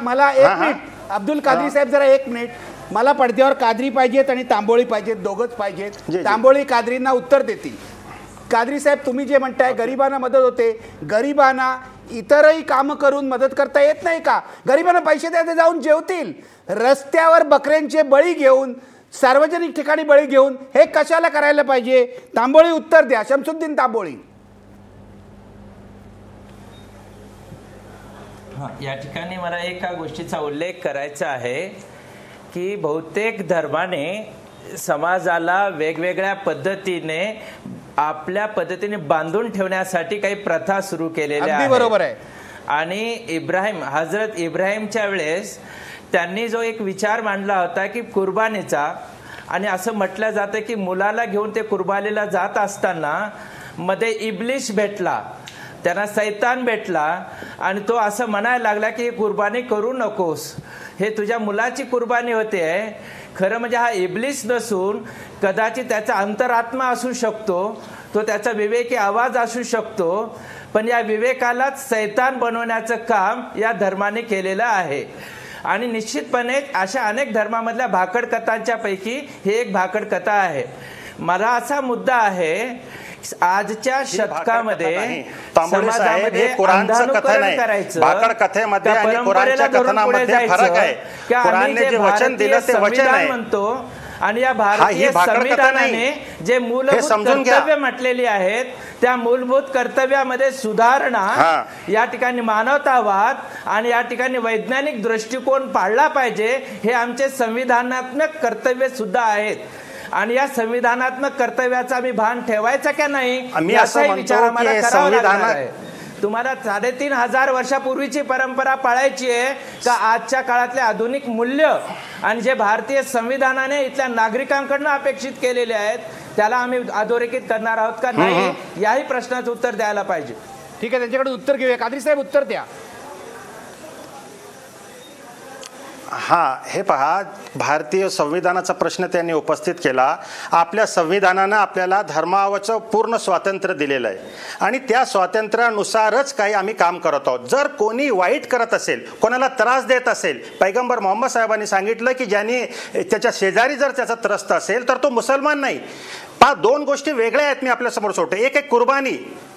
Speaker 1: मला एक मिनिट, अब्दुल कादरी साहेब जरा एक मिनिट. मला पडद्यावर कादरी पाहिजेत आणि तांबोळी पाहिजेत, दोघच पाहिजेत. तांबोळी कादरींना उत्तर देतील. कादरी साहेब तुम्ही जे म्हणताय गरिबांना मदत होते, गरिबांना इतरही कामं करून मदत करता येत नाही का? गरिबांना पैसे द्या, ते जाऊन जेवतील. रस्त्यावर बकऱ्यांचे बळी घेऊन, सार्वजनिक ठिकाणी बळी घेऊन हे कशाला करायला पाहिजे? तांबोळी उत्तर द्या. शमसुद्दीन तांबोळी.
Speaker 2: या ठिकाणी मला एका गोष्टीचा उल्लेख करायचा आहे की बहुतेक धर्माने समाजाला वेगवेगळ्या पद्धतीने आपल्या पद्धतीने बांधून ठेवण्यासाठी काही प्रथा सुरू केलेल्या आहेत.
Speaker 1: बरोबर आहे.
Speaker 2: आणि हजरत इब्राहिमच्या वेळेस त्यांनी जो एक विचार मांडला होता की कुर्बानीचा, आणि असं म्हटलं जातं की मुलाला घेऊन ते कुर्बानीला जात असताना मध्ये इब्लिश भेटला, त्यांना सैतान भेटला आणि तो असं म्हणायला लागला की कुर्बानी करू नकोस, हे तुझ्या मुलाची कुर्बानी होते. खरं म्हणजे हा इब्लिस नसून कदाचित त्याचा अंतरात्मा असू शकतो, तो त्याचा विवेकी आवाज असू शकतो, पण या विवेकालाच सैतान बनवण्याचं काम या धर्माने केलेलं आहे. आणि निश्चितपणे अशा अनेक धर्मामधल्या भाकड कथांच्या पैकी हे एक भाकड कथा आहे. मला असा मुद्दा आहे, आजच्या शतकामध्ये समाजामध्ये अंधानुकरण करायचं,
Speaker 8: भाकड कथेमध्ये आणि कुराणच्या कथनामध्ये फरक आहे. कुराणने जे वचन दिलं ते वचन आहे
Speaker 2: म्हणतो, आणि या भारतीय संविधानाने जे मूलभूत कर्तव्य म्हटलेली आहेत त्या मूलभूत कर्तव्यामध्ये सुधारणा, या ठिकाणी मानवतावाद आणि या ठिकाणी वैज्ञानिक दृष्टिकोन पाळला पाहिजे, हे आमचे संविधानात्मक कर्तव्य सुद्धा आहेत. आणि या संविधानात्मक कर्तव्याचा आम्ही भान ठेवायचा का नाही, असा विचार आम्हाला करावा लागणार आहे. तुम्हाला 3500 वर्षापूर्वीची परंपरा पाळायची आहे का आजच्या काळातले आधुनिक मूल्य आणि जे भारतीय संविधानाने इथल्या नागरिकांकडून अपेक्षित केलेले आहेत त्याला आम्ही अधोरेखित करणार आहोत का नाही, याही प्रश्नाचं उत्तर द्यायला पाहिजे.
Speaker 1: ठीक आहे, त्यांच्याकडे उत्तर घेऊया. कादरी साहेब उत्तर द्या.
Speaker 8: हे पहा, भारतीय संविधानाचा प्रश्न त्यांनी उपस्थित केला. आपल्या संविधानानं आपल्याला धर्माचं पूर्ण स्वातंत्र्य दिलेलं आहे आणि त्या स्वातंत्र्यानुसारच काही आम्ही काम करत आहोत. जर कोणी वाईट करत असेल, कोणाला त्रास देत असेल, पैगंबर मोहम्मद साहेबांनी सांगितलं की ज्यांनी त्याच्या शेजारी जर त्याचा त्रस्त असेल तर तो मुसलमान नाही. पहा, दोन गोष्टी वेगळ्या आहेत. मी आपल्यासमोर सोडतो. एक कुर्बानी,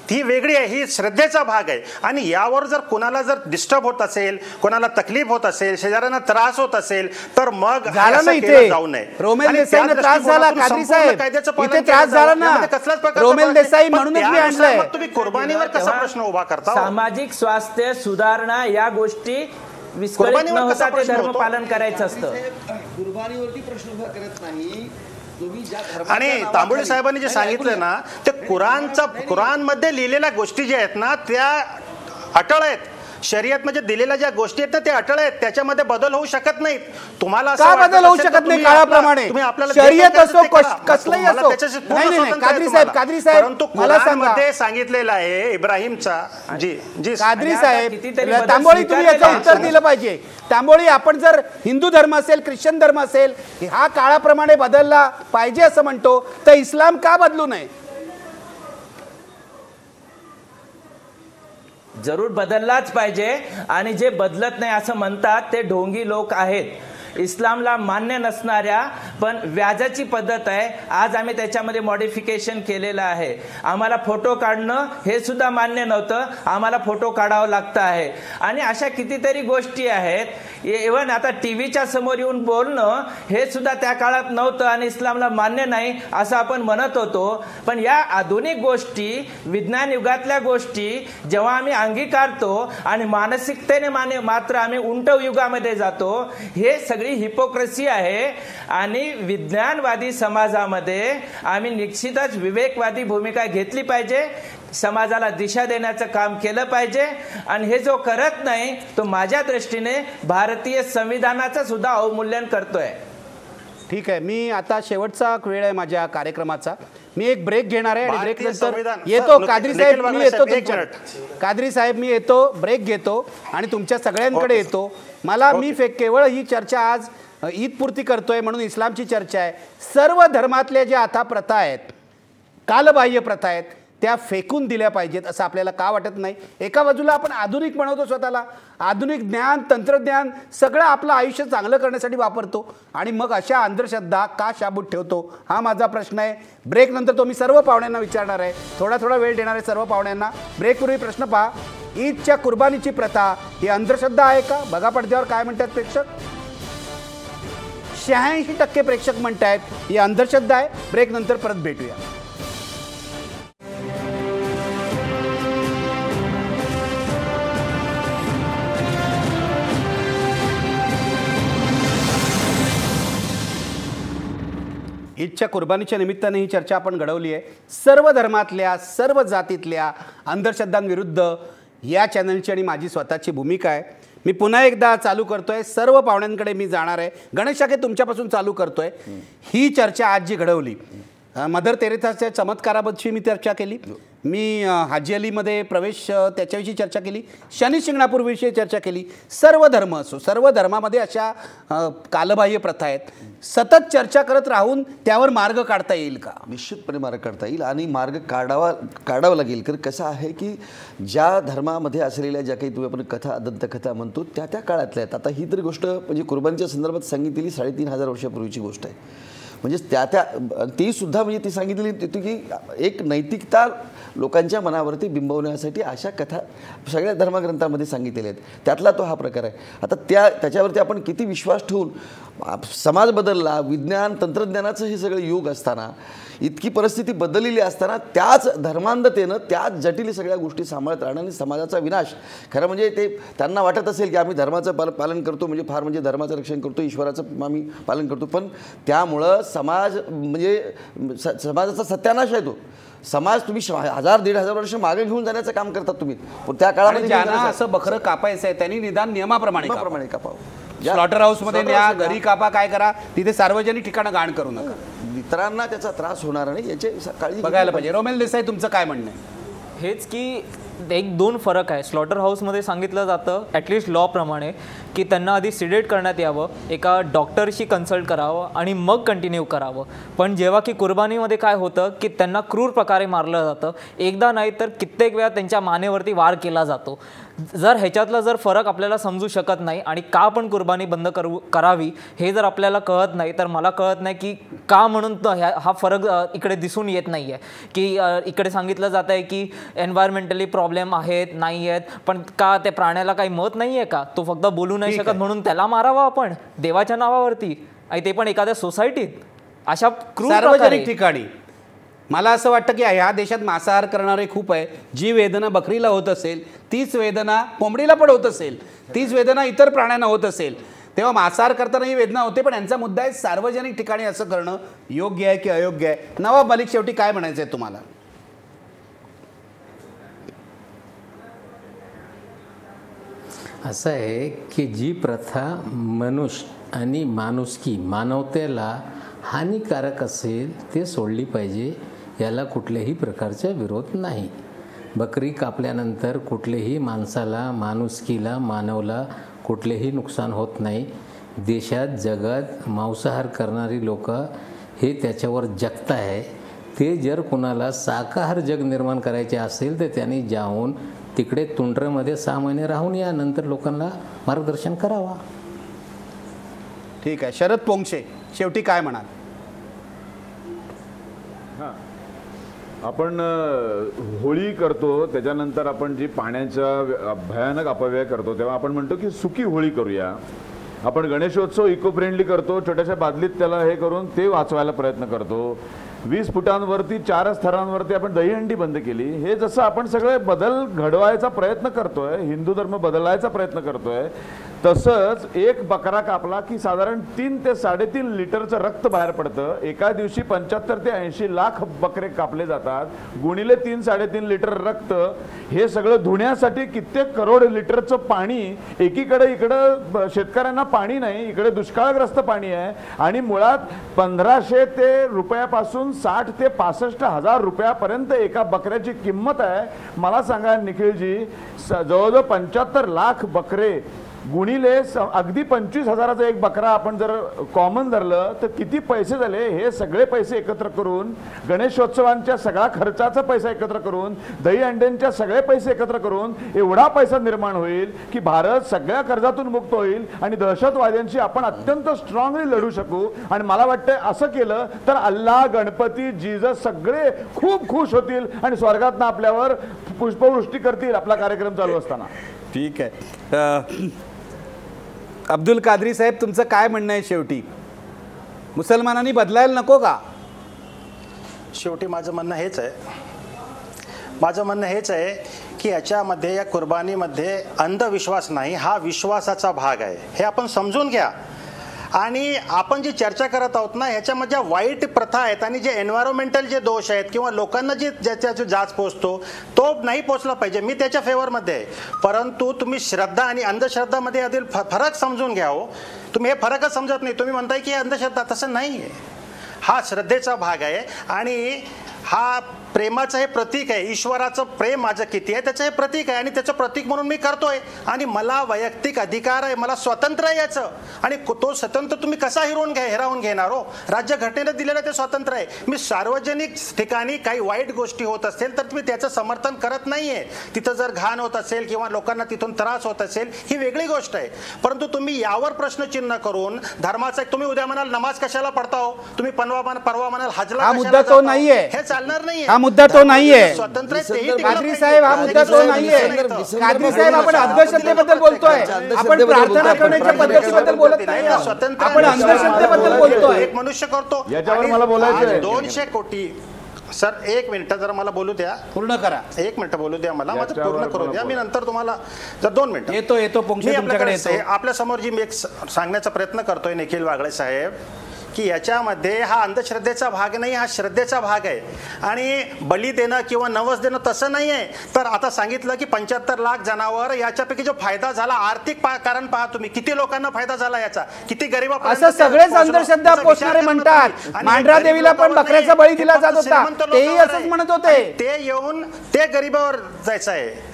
Speaker 8: ती वेगळी आहे, ही श्रद्धेचा भाग आहे. आणि यावर जर कोणाला जर डिस्टर्ब होत असेल, कोणाला तकलीफ होत असेल, शेजाऱ्यांना त्रास होत असेल तर मग जाऊ नये.
Speaker 1: रोमेल देसाईंना त्रास झाला, कादरी साहेब इथे त्रास झाला ना, रोमेल देसाई म्हणूनच मी आणलंय.
Speaker 8: तुम्ही कुर्बानीवर कसा प्रश्न उभा करता?
Speaker 2: सामाजिक स्वास्थ्य सुधारणा या गोष्टी विस्कळीत न होता ते धर्म पालन करायचं असतं.
Speaker 6: कुर्बानीवरती प्रश्न उभा करत नाही,
Speaker 8: आणि तांबोळी साहेबांनी जे सांगितलं ना ते कुराणमध्ये लिहिलेल्या गोष्टी ज्या आहेत ना त्या अटळ आहेत. शर्यत म्हणजे दिलेल्या ज्या गोष्टी आहेत ना ते अटळ आहेत, त्याच्यामध्ये बदल होऊ शकत नाहीत. तुम्हाला
Speaker 1: का बदल होऊ शकत नाही काळाप्रमाणे? शर्यत असो कसलाही असो. कादरी साहेब
Speaker 8: परंतु कुराणमध्ये सांगितलेलं आहे इब्राहिमचा जी
Speaker 1: कादरी साहेब तांबोळी तुम्ही याचं उत्तर दिलं पाहिजे. तांबोळी आपण जर हिंदू धर्म असेल ख्रिश्चन धर्म असेल हा काळाप्रमाणे बदलला पाहिजे असं म्हणतो तर इस्लाम का बदलू नये?
Speaker 2: जरूर बदललाच पाहिजे. आणि जे बदलत नाही असं म्हणतात ते ढोंगी लोक आहेत. इस्लामला मान्य नसणाऱ्या पण व्याजाची पद्धत आहे. आज आम्ही त्याच्यामध्ये मॉडिफिकेशन केलेलं आहे. आम्हाला फोटो काढणं हे सुद्धा मान्य नव्हतं, आम्हाला फोटो काढावं लागतं आहे. आणि अशा कितीतरी गोष्टी आहेत. इव्हन आता टीव्हीच्या समोर येऊन बोलणं हे सुद्धा त्या काळात नव्हतं आणि इस्लामला मान्य नाही असं आपण म्हणत होतो. पण या आधुनिक गोष्टी, विज्ञान युगातल्या गोष्टी जेव्हा आम्ही अंगीकारतो आणि मानसिकतेने मात्र आम्ही उलट युगामध्ये जातो, हे सगळी हिपोक्रेसी आहे. आणि विज्ञानवादी समाजामध्ये आम्ही निश्चितच विवेकवादी भूमिका घेतली पाहिजे. समाजाला दिशा देण्याचं काम केलं पाहिजे. आणि हे जो करत नाही तो माझ्या दृष्टीने भारतीय संविधानाचं सुद्धा अवमूल्यन करतोय.
Speaker 1: ठीक आहे, मी आता शेवटचा वेळ आहे माझ्या कार्यक्रमाचा. मी एक ब्रेक घेणार आहे आणि ब्रेक नंतर येतो. कादरी साहेब मी येतो कादरी साहेब मी येतो, ब्रेक घेतो आणि तुमच्या सगळ्यांकडे येतो. मी केवळ ही चर्चा आज ईद पुरती करतोय म्हणून इस्लामची चर्चा आहे. सर्व धर्मातल्या ज्या आता प्रथा आहेत, कालबाह्य प्रथा आहेत, त्या फेकून दिल्या पाहिजेत असं आपल्याला का वाटत नाही? एका बाजूला आपण आधुनिक म्हणवतो स्वतःला, आधुनिक ज्ञान तंत्रज्ञान सगळं आपलं आयुष्य चांगलं करण्यासाठी वापरतो आणि मग अशा अंधश्रद्धा का शाबूत ठेवतो हा माझा प्रश्न आहे. ब्रेक नंतर तो मी सर्व पाहुण्यांना विचारणार आहे, थोडा वेळ देणार आहे सर्व पाहुण्यांना. ब्रेकपूर्वी प्रश्न पहा, ईदच्या कुर्बानीची प्रथा ही अंधश्रद्धा आहे का? बघा पडद्यावर काय म्हणतात प्रेक्षक. 86% प्रेक्षक म्हणतायत ही अंधश्रद्धा आहे. ब्रेक नंतर परत भेटूया. ईदच्या कुर्बानीच्या निमित्ताने ही चर्चा आपण घडवली आहे. सर्व धर्मातल्या सर्व जातीतल्या अंधश्रद्धांविरुद्ध या चॅनलची आणि माझी स्वतःची भूमिका आहे. मी पुन्हा एकदा चालू करतोय, सर्व पाहुण्यांकडे मी जाणार आहे. गणेश शाखे तुमच्यापासून चालू करतोय. ही चर्चा आज जी घडवली, मदर तेरेसाच्या चमत्काराबद्दलची मी चर्चा केली, मी हाजी अलीमध्ये प्रवेश त्याच्याविषयी चर्चा केली, शनी शिंगणापूरविषयी चर्चा केली. सर्व धर्म असो, सर्व धर्मामध्ये अशा कालबाह्य प्रथा आहेत. सतत चर्चा करत राहून त्यावर मार्ग काढता येईल का?
Speaker 6: निश्चितपणे मार्ग काढता येईल आणि मार्ग काढावा लागेल. कारण कसं आहे की ज्या धर्मामध्ये असलेल्या ज्या काही तुम्ही आपण कथा दंतकथा म्हणतो त्या काळातल्या आहेत. आता ही तरी गोष्ट म्हणजे कुर्बानीच्या संदर्भात सांगितलेली 3500 वर्षापूर्वीची गोष्ट आहे. म्हणजे ती सुद्धा म्हणजे ती सांगितलेली होती की एक नैतिकता लोकांच्या मनावरती बिंबवण्यासाठी अशा कथा सगळ्या धर्मग्रंथामध्ये सांगितलेल्या आहेत. त्यातला तो हा प्रकार आहे. आता त्याच्यावरती आपण किती विश्वास ठेवून समाज बदलला, विज्ञान तंत्रज्ञानाचं हे सगळं युग असताना, इतकी परिस्थिती बदललेली असताना त्याच धर्मांधतेनं त्याच जटिल सगळ्या गोष्टी सांभाळत राहणं आणि समाजाचा विनाश. खरं म्हणजे ते त्यांना वाटत असेल की आम्ही धर्माचं पालन करतो म्हणजे फार म्हणजे धर्माचं रक्षण करतो, ईश्वराचं आम्ही पालन करतो, पण त्यामुळं समाज म्हणजे समाजाचा सत्यानाश आहे. तो समाज तुम्ही 1000-1500 वर्ष मागे घेऊन जाण्याचं काम करतात तुम्ही. पण त्या काळामध्ये
Speaker 1: ज्यांना असं बकरं कापायचं आहे त्यांनी निदान नियमाप्रमाणे
Speaker 6: कापावं.
Speaker 1: स्लॉटर हाऊसमध्ये न्या, घरी कापा, काय करा, तिथे सार्वजनिक ठिकाणं घाण करू नका.
Speaker 6: इतरांना त्याचा त्रास होणार नाही याची काळजी
Speaker 1: बघायला पाहिजे. रोमेल देसाई तुमचं काय म्हणणं आहे?
Speaker 7: हेच की 1-2 फरक आहे. स्लॉटर हाऊसमध्ये सांगितलं जातं ॲटलिस्ट लॉप्रमाणे की त्यांना आधी सिडेट करण्यात यावं, एका डॉक्टरशी कन्सल्ट करावं आणि मग कंटिन्यू करावं. पण जेव्हा की कुर्बानीमध्ये काय होतं की त्यांना क्रूर प्रकारे मारलं जातं, एकदा नाही तर कित्येक वेळा त्यांच्या मानेवरती वार केला जातो. जर ह्याच्यातला जर फरक आपल्याला समजू शकत नाही आणि का पण कुर्बानी बंद करावी हे जर आपल्याला कळत नाही तर मला कळत नाही की का म्हणून हा फरक इकडे दिसून येत नाही आहे. की इकडे सांगितलं जात आहे की एन्व्हायरमेंटली प्रॉब्लेम आहेत, नाही आहेत, पण का त्या प्राण्याला काही मत नाही आहे का? तो फक्त बोलू नाही शकत म्हणून त्याला मारावा आपण देवाच्या नावावरती, आणि ते पण एखाद्या सोसायटीत अशा क्रूर
Speaker 1: सार्वजनिक ठिकाणी. मला असं वाटतं की ह्या देशात मांसाहार करणारे खूप आहे. जी वेदना बकरीला होत असेल तीच वेदना कोंबडीला पण होत असेल, तीच वेदना इतर प्राण्यांना होत असेल. तेव्हा मांसाहार करताना ही वेदना होते. पण यांचा मुद्दा आहे सार्वजनिक ठिकाणी असं करणं योग्य आहे की अयोग्य आहे. नवाब मलिक, शेवटी काय म्हणायचं आहे तुम्हाला?
Speaker 3: असं आहे की जी प्रथा मनुष्य आणि माणुसकी मानवतेला हानिकारक असेल ते सोडली पाहिजे. याला कुठल्याही प्रकारचा विरोध नाही. बकरी कापल्यानंतर कुठलेही माणसाला, माणुसकीला, मानवला कुठलेही नुकसान होत नाही. देशात, जगात मांसाहार करणारी लोक हे त्याच्यावर जगत आहे. ते जर कुणाला शाकाहार जग निर्माण करायचे असेल तर त्यांनी जाऊन तिकडे तुंड्रमध्ये 6 महिने राहून या, नंतर लोकांना मार्गदर्शन करावा.
Speaker 1: ठीक आहे. शरद पोंक्षे, शेवटी काय म्हणाल?
Speaker 5: आपण होळी करतो, त्याच्यानंतर आपण जी पाण्याचा भयानक अपव्यय करतो, तेव्हा आपण म्हणतो की सुकी होळी करूया. आपण गणेशोत्सव इको फ्रेंडली करतो, छोट्याशा बादलीत त्याला हे करून ते वाचवायला प्रयत्न करतो. 20 फुटांवरती 4 स्तरांवरती आपण दहीहंडी बंद केली. हे जसं आपण सगळे बदल घडवायचा प्रयत्न करतोय, हिंदू धर्म बदलायचा प्रयत्न करतोय, तसंच एक बकरा कापला की साधारण 3 ते 3.5 लिटरचं रक्त बाहेर पडतं. एका दिवशी 75 ते 80 लाख बकरे कापले जातात. गुणिले 3-3.5 लिटर रक्त, हे सगळं धुण्यासाठी कित्येक करोड लिटरचं पाणी. एकीकडे इकडं शेतकऱ्यांना पाणी नाही, इकडे दुष्काळग्रस्त पाणी आहे. आणि मुळात 1500 रुपयापासून 60 ते 65 हजार रुपयापर्यंत एका बकऱ्याची किंमत आहे. मला सांगा निखिलजी, जवळजवळ 75 लाख बकरे गुणिले अगदी 25,000चा एक बकरा आपण जर कॉमन धरलं तर किती पैसे झाले. हे सगळे पैसे एकत्र करून, गणेशोत्सवांच्या सगळा खर्चाचा पैसा एकत्र करून, दही अंड्यांच्या सगळे पैसे एकत्र करून एवढा पैसा निर्माण होईल की भारत सगळ्या कर्जातून मुक्त होईल आणि दहशतवाद्यांशी आपण अत्यंत स्ट्रॉंगली लढू शकू. आणि मला वाटतं असं केलं तर अल्लाह, गणपती, जीजस सगळे खूप खुश होतील आणि स्वर्गातनं आपल्यावर पुष्पवृष्टी करतील आपला कार्यक्रम चालू असताना.
Speaker 1: ठीक आहे. अब्दुल कादरी साहेब, तुमचं काय म्हणणं आहे शेवटी? मुसलमानांनी बदलायला नको का?
Speaker 8: शेवटी माझं म्हणणं हेच आहे की याच्यामध्ये, या कुर्बानीमध्ये अंधविश्वास नाही, हा विश्वासाचा भाग आहे. हे आपण समजून घ्या. आणि आपण जी चर्चा करत आहोत ना, ह्याच्यामध्ये ज्या वाईट प्रथा आहेत आणि जे एन्व्हायरमेंटल जे दोष आहेत किंवा लोकांना ज्याचा जाच पोचतो तो नाही पोचला पाहिजे. मी त्याच्या फेवरमध्ये आहे. परंतु तुम्ही श्रद्धा आणि अंधश्रद्धामध्ये यातील फरक समजून घ्या. हो, तुम्ही हे फरकच समजत नाही. तुम्ही म्हणताय की अंधश्रद्धा, तसं नाही आहे. हा श्रद्धेचा भाग आहे आणि हा प्रेमाचं हे प्रतीक आहे. ईश्वराचं प्रेम माझं किती आहे त्याचं हे प्रतीक आहे आणि त्याचं प्रतीक म्हणून मी करतोय. आणि मला वैयक्तिक अधिकार आहे, मला स्वातंत्र्य आहे याचं. आणि तो स्वतंत्र तुम्ही कसा हिरावून घेणार हो? राज्यघटनेने दिलेलं ते स्वातंत्र्य आहे. मी सार्वजनिक ठिकाणी काही वाईट गोष्टी होत असेल तर मी त्याचं समर्थन करत नाहीये. तिथं जर घाण होत असेल किंवा लोकांना तिथून त्रास होत असेल ही वेगळी गोष्ट आहे. परंतु तुम्ही यावर प्रश्नचिन्ह करून धर्माचा, तुम्ही उद्या म्हणाल नमाज कशाला पडता हो, तुम्ही परवा म्हणाल हजला,
Speaker 1: हा मुद्दा तो नाहीये.
Speaker 8: हे चालणार नाहीये.
Speaker 1: मुद्दा तो नाहीये.
Speaker 8: कादरी
Speaker 1: साहेब, हा मुद्दा तो नाहीये. कादरी साहेब, आपण अंधश्रद्धेबद्दल बोलतोय. आपण प्रार्थना करण्याच्या पद्धतीबद्दल बोलत नाही. आपण अंधश्रद्धेबद्दल बोलतोय.
Speaker 8: एक मनुष्य करतो.
Speaker 5: याच्यावर मला बोलायचं
Speaker 8: 200 कोटी. सर 1 मिनिट जरा मला बोलू द्या.
Speaker 1: पूर्ण करा.
Speaker 8: 1 मिनिट बोलू द्या मला, माझं पूर्ण करू द्या. मी नंतर तुम्हाला जर 2 मिनिट
Speaker 1: येतो पोंक्षे तुमच्याकडे येतो.
Speaker 8: आपल्या समोर जी मी एक सांगण्याचा प्रयत्न करतोय निखिल वागळे साहेब, की याच्यामध्ये हा अंधश्रद्धेचा भाग नाही, हा श्रद्धेचा भाग आहे. आणि बली देणं किंवा नवस देणं तसं नाही आहे. तर आता सांगितलं की 75 लाख जनावर, याच्यापैकी जो फायदा झाला आर्थिक कारण पहा तुम्ही, किती लोकांना फायदा झाला याचा, किती गरीबापर्यंत.
Speaker 1: असं सगळेच अंधश्रद्धा पोचणारे म्हणतात. मांढरा देवीला पण बकऱ्याचा बळी दिला जात होता, तेही असंच म्हणत होते.
Speaker 8: ते येऊन ते गरीबावर जायचं आहे.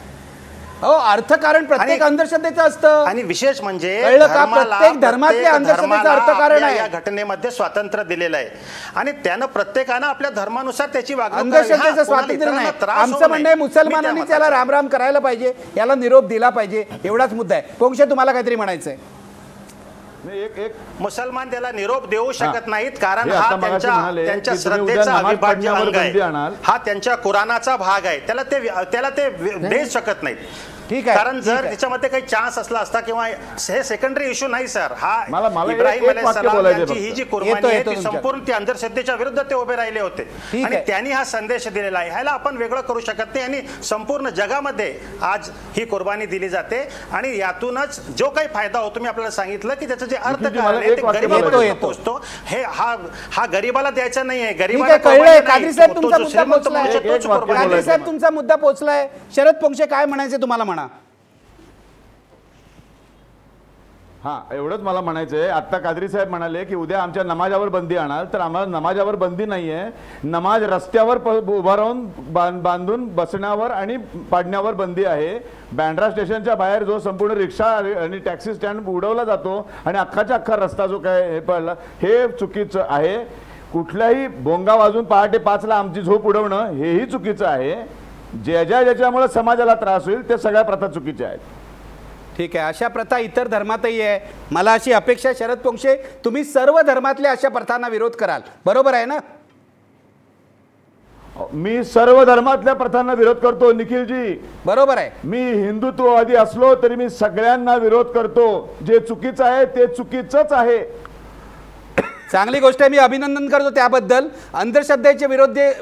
Speaker 1: हो, अर्थकारण प्रत्येक अंधश्रद्धेचं असतं.
Speaker 8: आणि विशेष म्हणजे
Speaker 1: प्रत्येक धर्मातल्या अंधश्रद्धेचं अर्थकारण आहे.
Speaker 8: या घटनेमध्ये स्वातंत्र्य दिलेलं आहे आणि त्यानं प्रत्येकानं आपल्या धर्मानुसार त्याची वागणूक.
Speaker 1: अंधश्रद्धेचं स्वातंत्र्य नाही. आमचं म्हणणं आहे मुसलमानांनी त्याला रामराम करायला पाहिजे, याला निरोप दिला पाहिजे, एवढाच मुद्दा आहे. पोंक्षे, तुम्हाला काहीतरी म्हणायचंय?
Speaker 8: एक मुसलमान त्याला निरोप देऊ शकत नाहीत, कारण हा त्यांच्या श्रद्धेचा अविभाज्य अंग आहे. हा त्यांच्या कुराणाचा भाग आहे. त्याला ते भेद शकत नाहीत.
Speaker 1: ठीक आहे,
Speaker 8: कारण
Speaker 1: ठीक
Speaker 8: जर
Speaker 1: आहे.
Speaker 8: त्याच्यामध्ये काही चान्स असला असता किंवा हे सेकंडरी इश्यू नाही सर.
Speaker 5: मला
Speaker 8: हा
Speaker 5: एक
Speaker 8: इब्राहिम
Speaker 5: वाक्य
Speaker 8: अलैहिस्सलाम
Speaker 5: बोलायचं
Speaker 8: यांची
Speaker 5: फक्त.
Speaker 8: ही जी
Speaker 1: येतो,
Speaker 8: कुर्बानी आहे
Speaker 1: येतो
Speaker 8: ती
Speaker 1: तुमच्या.
Speaker 8: संपूर्ण ती अंधश्रद्धेच्या विरुद्ध ते उभे राहिले होते
Speaker 1: ठीक
Speaker 8: आणि
Speaker 1: आहे.
Speaker 8: त्यांनी हा संदेश दिलेला आहे. ह्याला आपण वेगळं करू शकत नाही आणि संपूर्ण जगामध्ये आज ही कुर्बानी दिली जाते आणि यातूनच जो काही फायदा होतो मी आपल्याला सांगितलं की त्याचं जे
Speaker 5: निखिलजी,
Speaker 8: अर्थकारण
Speaker 5: मला
Speaker 8: आहे
Speaker 5: एक
Speaker 8: ते
Speaker 5: वाक्य
Speaker 8: गरिबापर्यंत
Speaker 1: बोलायचं.
Speaker 8: पोहोचतो. हे हा गरिबाला द्यायचा नाहीये,
Speaker 1: ठीक
Speaker 8: गरिबाला
Speaker 1: आहे, कळलंय.
Speaker 8: कुर्बानी
Speaker 1: कादरी
Speaker 8: नाही.
Speaker 1: साहेब
Speaker 8: तो
Speaker 1: तुमचा
Speaker 8: जो
Speaker 1: मुद्दा
Speaker 8: श्रीमंत
Speaker 1: पोहोचलाय.
Speaker 8: माणूस आहे, तोच
Speaker 5: एक वाक्य
Speaker 8: कुर्बानी
Speaker 1: कादरी साहेब तुमचा मुद्दा पोहोचलाय. शरद पोंक्षे काय म्हणायचे तुम्हाला म्हणा.
Speaker 5: हा, एवढंच मला म्हणायचंय. आता कादरी साहेब म्हणाले की उद्या आमच्या नमाजावर बंदी आणाल, तर आम्हाला नमाजावर बंदी नाहीये. नमाज रस्त्यावर उभा राहून बांधून बसण्यावर आणि पाडण्यावर बंदी आहे. बँड्रा स्टेशनच्या बाहेर जो संपूर्ण रिक्षा आणि टॅक्सी स्टँड उडवला जातो आणि अख्खाच्या अख्खा रस्ता जो काय हे पडला, हे चुकीचं आहे. कुठल्याही भोंगा वाजून पहाटे 5ला आमची झोप उडवणं हेही चुकीचं आहे. ज्याच्यामुळे समाजाला त्रास होईल ते सगळ्या प्रथा चुकीच्या आहेत.
Speaker 1: ठीक आहे, अशा प्रथा इतर धर्मातही आहे. मला अशी अपेक्षा शरद पोंक्षे तुम्ही सर्व धर्मातल्या अशा प्रथांना विरोध कराल, बरोबर आहे ना.
Speaker 5: मी सर्व धर्मातल्या प्रथांना विरोध करतो निखिलजी.
Speaker 1: बरोबर आहे.
Speaker 5: मी हिंदुत्ववादी असलो तरी मी सगळ्यांना विरोध करतो. जे चुकीचं आहे ते चुकीचंच आहे.
Speaker 1: चांगली गोष्ट आहे, मी अभिनंदन करतो त्याबद्दल. अंधश्रद्धेच्या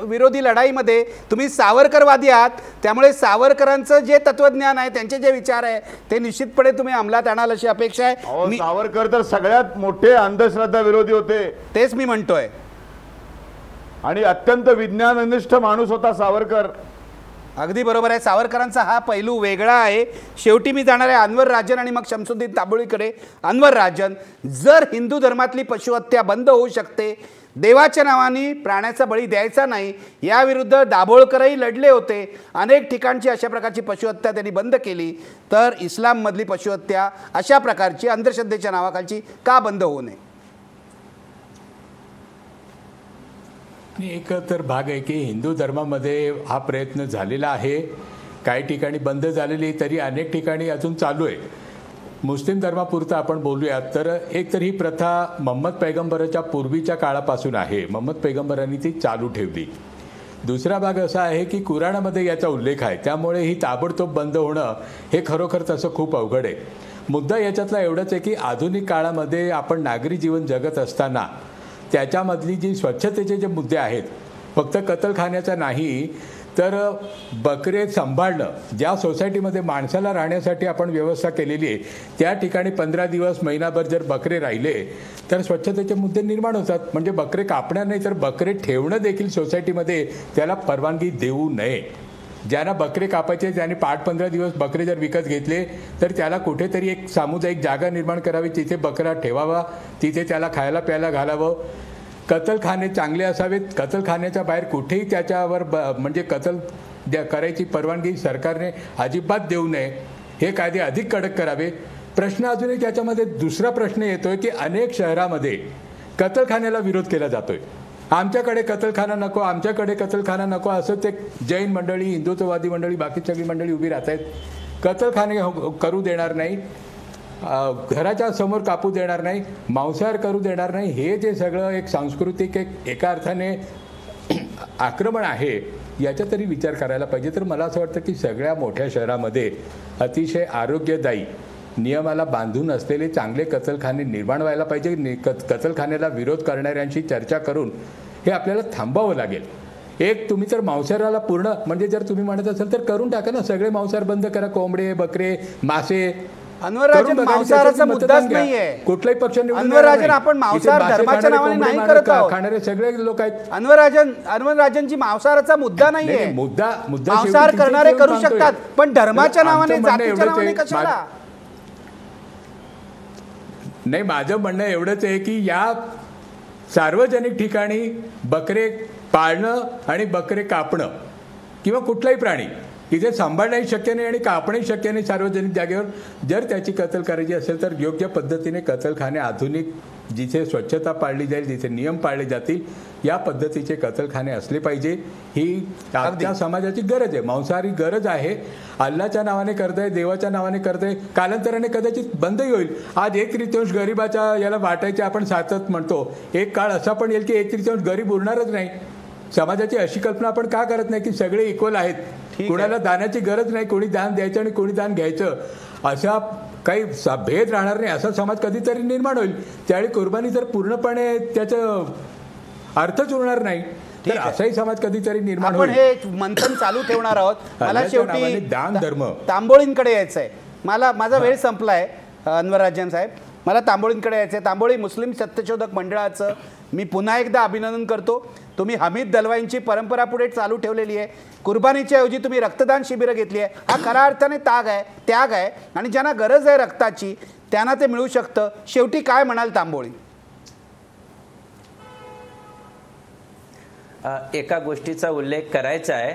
Speaker 1: विरोधी लढाईमध्ये तुम्ही सावरकरवादी आहात, त्यामुळे सावरकरांचं जे तत्वज्ञान आहे, त्यांचे जे विचार आहे ते निश्चितपणे तुम्ही अंमलात आणाल अशी अपेक्षा आहे. मी
Speaker 5: सावरकर तर सगळ्यात मोठे अंधश्रद्धा विरोधी होते
Speaker 1: तेच मी म्हणतोय.
Speaker 5: आणि अत्यंत विज्ञाननिष्ठ माणूस होता सावरकर.
Speaker 1: अगदी बरोबर आहे. सावरकरांचा हा पैलू वेगळा आहे. शेवटी मी जाणार आहे अन्वर राजन आणि मग शमसुद्दीन तांबोळीकडे. अन्वर राजन, जर हिंदू धर्मातली पशुहत्या बंद होऊ शकते, देवाच्या नावाने प्राण्याचा बळी द्यायचा नाही, याविरुद्ध दाभोळकरही लढले होते, अनेक ठिकाणची अशा प्रकारची पशुहत्या त्यांनी बंद केली, तर इस्लाममधली पशुहत्या अशा प्रकारची अंधश्रद्धेच्या नावाखालची का बंद होऊ नये.
Speaker 4: एक तर भाग आहे की हिंदू धर्मामध्ये हा प्रयत्न झालेला आहे. काही ठिकाणी बंद झालेली तरी अनेक ठिकाणी अजून चालू आहे. मुस्लिम धर्मापुरतं आपण बोलूयात तर एक तर ही प्रथा मोहम्मद पैगंबराच्या पूर्वीच्या काळापासून आहे. मोहम्मद पैगंबरांनी ती चालू ठेवली. दुसरा भाग असा आहे की कुराणामध्ये याचा उल्लेख आहे, त्यामुळे ही ताबडतोब बंद होणं हे खरोखर तसं खूप अवघड आहे. मुद्दा याच्यातला एवढंच आहे की आधुनिक काळामध्ये आपण नागरी जीवन जगत असताना त्याच्यामधली जी स्वच्छतेचे जे मुद्दे आहेत, फक्त कत्तलखान्याचा नाही तर बकरे सांभाळणं, ज्या सोसायटीमध्ये माणसाला राहण्यासाठी आपण व्यवस्था केलेली आहे त्या ठिकाणी 15 दिवस महिनाभर जर बकरे राहिले तर स्वच्छतेचे मुद्दे निर्माण होतात. म्हणजे बकरे कापणं नाही तर बकरे ठेवणं देखील सोसायटीमध्ये त्याला परवानगी देऊ नये. ज्यांना बकरे कापायचे त्यांनी 8-15 दिवस बकरे जर विकत घेतले तर त्याला कुठेतरी एक सामुदायिक जागा निर्माण करावी, तिथे बकरा ठेवावा, तिथे त्याला खायला प्यायला घालावं. कत्तलखाने चांगले असावेत. कत्तलखान्याच्या बाहेर कुठेही त्याच्यावर म्हणजे करायची परवानगी सरकारने अजिबात देऊ नये. हे कायदे अधिक कडक करावे. प्रश्न अजून एक याच्यामध्ये दुसरा प्रश्न येतोय की अनेक शहरामध्ये कत्तलखान्याला विरोध केला जातोय. आमच्याकडे कत्तलखाना नको, आमच्याकडे कत्तलखाना नको असं ते जैन मंडळी, हिंदुत्ववादी मंडळी, बाकी सगळी मंडळी उभी राहत आहेत. कत्तलखाने करू देणार नाही, घराच्या समोर कापू देणार नाही, मांसाहार करू देणार नाही. हे जे सगळं एक सांस्कृतिक एका अर्थाने आक्रमण आहे, याचा तरी विचार करायला पाहिजे. तर मला असं वाटतं की सगळ्या मोठ्या शहरामध्ये अतिशय आरोग्यदायी नियमाला बांधून असलेले चांगले कत्तलखाने निर्माण व्हायला पाहिजे. कत्तलखान्याला विरोध करणाऱ्यांशी चर्चा करून हे आपल्याला थांबावं लागेल. एक तुम्ही तर मांसाहाराला पूर्ण म्हणजे जर तुम्ही म्हणत असाल तर करून टाका ना, सगळे मांसाहार बंद करा, कोंबडे, बकरे, मासे.
Speaker 1: अन्वर राजन, मांसाहाराचा मुद्दाच नाहीये.
Speaker 4: कुठलाही पक्ष
Speaker 1: अन्वर राजन, आपण मांसाहार धर्माच्या नावाने नाही करत आहोत.
Speaker 4: खाणारे सगळे लोक आहेत.
Speaker 1: अन्वर राजनची मांसाहाराचा मुद्दा नाहीये.
Speaker 4: मुद्दा
Speaker 1: मांसाहार करणारे करू शकतात, पण धर्माच्या नावाने, जातीच्या नावाने कशाला.
Speaker 4: नाही, माझं म्हणणं एवढंच आहे की या सार्वजनिक ठिकाणी बकरे पाळणं आणि बकरे कापणं किंवा कुठलाही प्राणी तिथे सांभाळणंही शक्य नाही आणि कापणंही शक्य नाही सार्वजनिक जागेवर. जर त्याची कत्तल करायची असेल तर योग्य पद्धतीने कत्तलखाने आधुनिक, जिथे स्वच्छता पाळली जाईल, जिथे नियम पाळले जातील, या पद्धतीचे कत्तलखाने असले पाहिजे. ही आजच्या समाजाची गरज आहे, मांसाहारी गरज आहे. अल्लाच्या नावाने करताय, देवाच्या नावाने करताय, कालांतराने कदाचित बंदही होईल. आज 1/3 गरिबाच्या याला वाटायचे आपण सातत म्हणतो, एक काळ असा पण येईल की 1/3 गरीब उरणारच नाही. समाजाची अशी कल्पना आपण का करत नाही की सगळे इक्वल आहेत. कोणाला दानाची गरज नाही, कोणी दान द्यायचं आणि कोणी दान घ्यायचं अशा काही भेद राहणार नाही, असा समाज कधीतरी निर्माण होईल. त्यावेळी कुर्बानी जर पूर्णपणे त्याचं अर्थच उरणार नाही, तर असाही समाज कधीतरी निर्माण
Speaker 1: आपण
Speaker 4: होईल.
Speaker 1: हे मंथन चालू ठेवणार आहोत. मला शेवटी
Speaker 4: दान धर्म
Speaker 1: तांबोळींकडे यायचं आहे. माझा वेळ संपलाय अनवर राजन साहेब. मला तांबोळींकडे यायचं आहे. तांबोळी मुस्लिम सत्यशोधक मंडळाचं मी पुन्हा एकदा अभिनंदन करतो. तुम्ही हमीद दलवाईंची परंपरा पुढे चालू ठेवलेली आहे. कुर्बानीच्या ऐवजी तुम्ही रक्तदान शिबिरं घेतली आहे. हा खऱ्या अर्थाने त्याग आहे आणि ज्यांना गरज आहे रक्ताची त्यांना ते मिळू शकतं. शेवटी काय म्हणाल तांबोळी?
Speaker 2: एका गोष्टीचा उल्लेख करायचा आहे.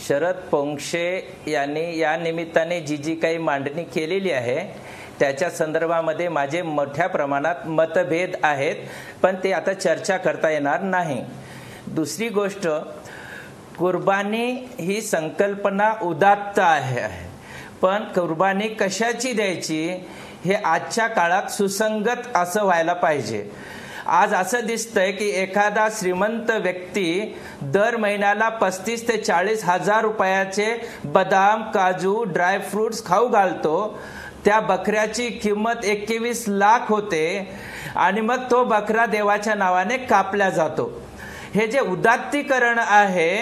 Speaker 2: शरद पोंक्षे यांनी या निमित्ताने जी काही मांडणी केलेली आहे त्याच्या संदर्भामध्ये माझे मोठ्या प्रमाणात मतभेद आहेत, पण ते आता चर्चा करता येणार नाही. दुसरी गोष्ट, कुर्बानी ही संकल्पना उदात्त आहे, पण कुर्बानी कशाची द्यायची हे आजच्या काळात सुसंगत असं व्हायला पाहिजे. आज असं दिसतंय की एखादा श्रीमंत व्यक्ती दर महिन्याला 35 ते 40 हजार रुपयाचे बदाम, काजू, ड्रायफ्रुट्स खाऊ घालतो. त्या बकऱ्याची किंमत 21 लाख होते आणि मग तो बकरा देवाच्या नावाने कापला जातो. हे जे उदात्तीकरण आहे,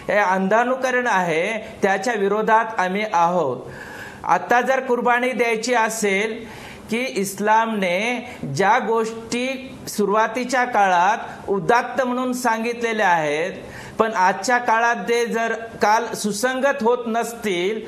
Speaker 2: हे अंधानुकरण आहे, त्याच्या विरोधात आम्ही आहोत. आता जर कुर्बानी द्यायची असेल की इस्लामने ज्या गोष्टी सुरुवातीच्या काळात उदात्त म्हणून सांगितलेल्या आहेत, पण आजच्या काळात ते जर काल सुसंगत होत नसतील,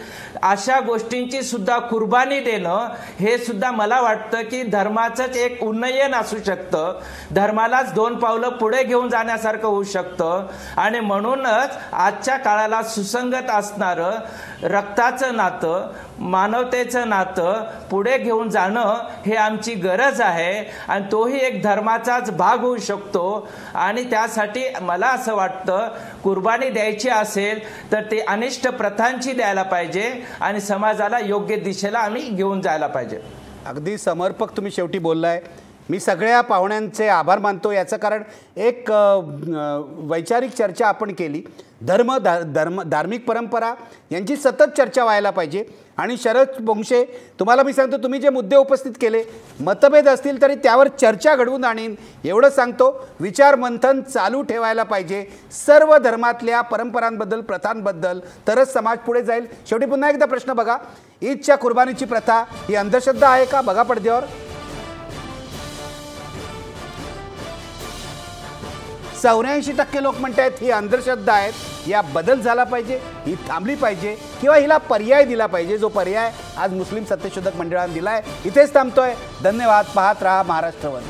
Speaker 2: अशा गोष्टींची सुद्धा कुर्बानी देणं हे सुद्धा मला वाटतं की धर्माचंच एक उन्नयन असू शकतं. धर्मालाच 2 पावलं पुढे घेऊन जाण्यासारखं होऊ शकतं. आणि म्हणूनच आजच्या काळाला सुसंगत असणारं रक्ताचं नातं, मानवतेचं नातं पुढे घेऊन जाणं हे आमची गरज आहे आणि तोही एक धर्माचाच भाग होऊ शकतो. आणि त्यासाठी मला असं वाटतं कुर्बानी द्यायची असेल तर ते अनिष्ट प्रथांची द्यायला पाहिजे आणि समाजाला योग्य दिशेला आम्ही घेऊन जायला पाहिजे.
Speaker 1: अगदी समर्पक तुम्ही शेवटी बोललाय. मी सगळ्या पाहुण्यांचे आभार मानतो. याचं कारण एक वैचारिक चर्चा आपण केली. धार्मिक परंपरा यांची सतत चर्चा व्हायला पाहिजे. आणि शरद पोंक्षे, तुम्हाला मी सांगतो, तुम्ही जे मुद्दे उपस्थित केले, मतभेद असतील तरी त्यावर चर्चा घडवून आणीन एवढं सांगतो. विचार मंथन चालू ठेवायला पाहिजे सर्व धर्मातल्या परंपरांबद्दल, प्रथांबद्दल, तरच समाज पुढे जाईल. शेवटी पुन्हा एकदा प्रश्न बघा, ईदच्या कुर्बानीची प्रथा ही अंधश्रद्धा आहे का? बघा पडद्यावर. 84% लोक म्हणतात ही अंधश्रद्धा आहेत. या बदल झाला पाहिजे, ही थांबली पाहिजे किंवा हिला पर्याय दिला पाहिजे, जो पर्याय आज मुस्लिम सत्यशोधक मंडळाने दिलाय. इथेच थांबतोय. धन्यवाद. पाहत रहा महाराष्ट्र वन.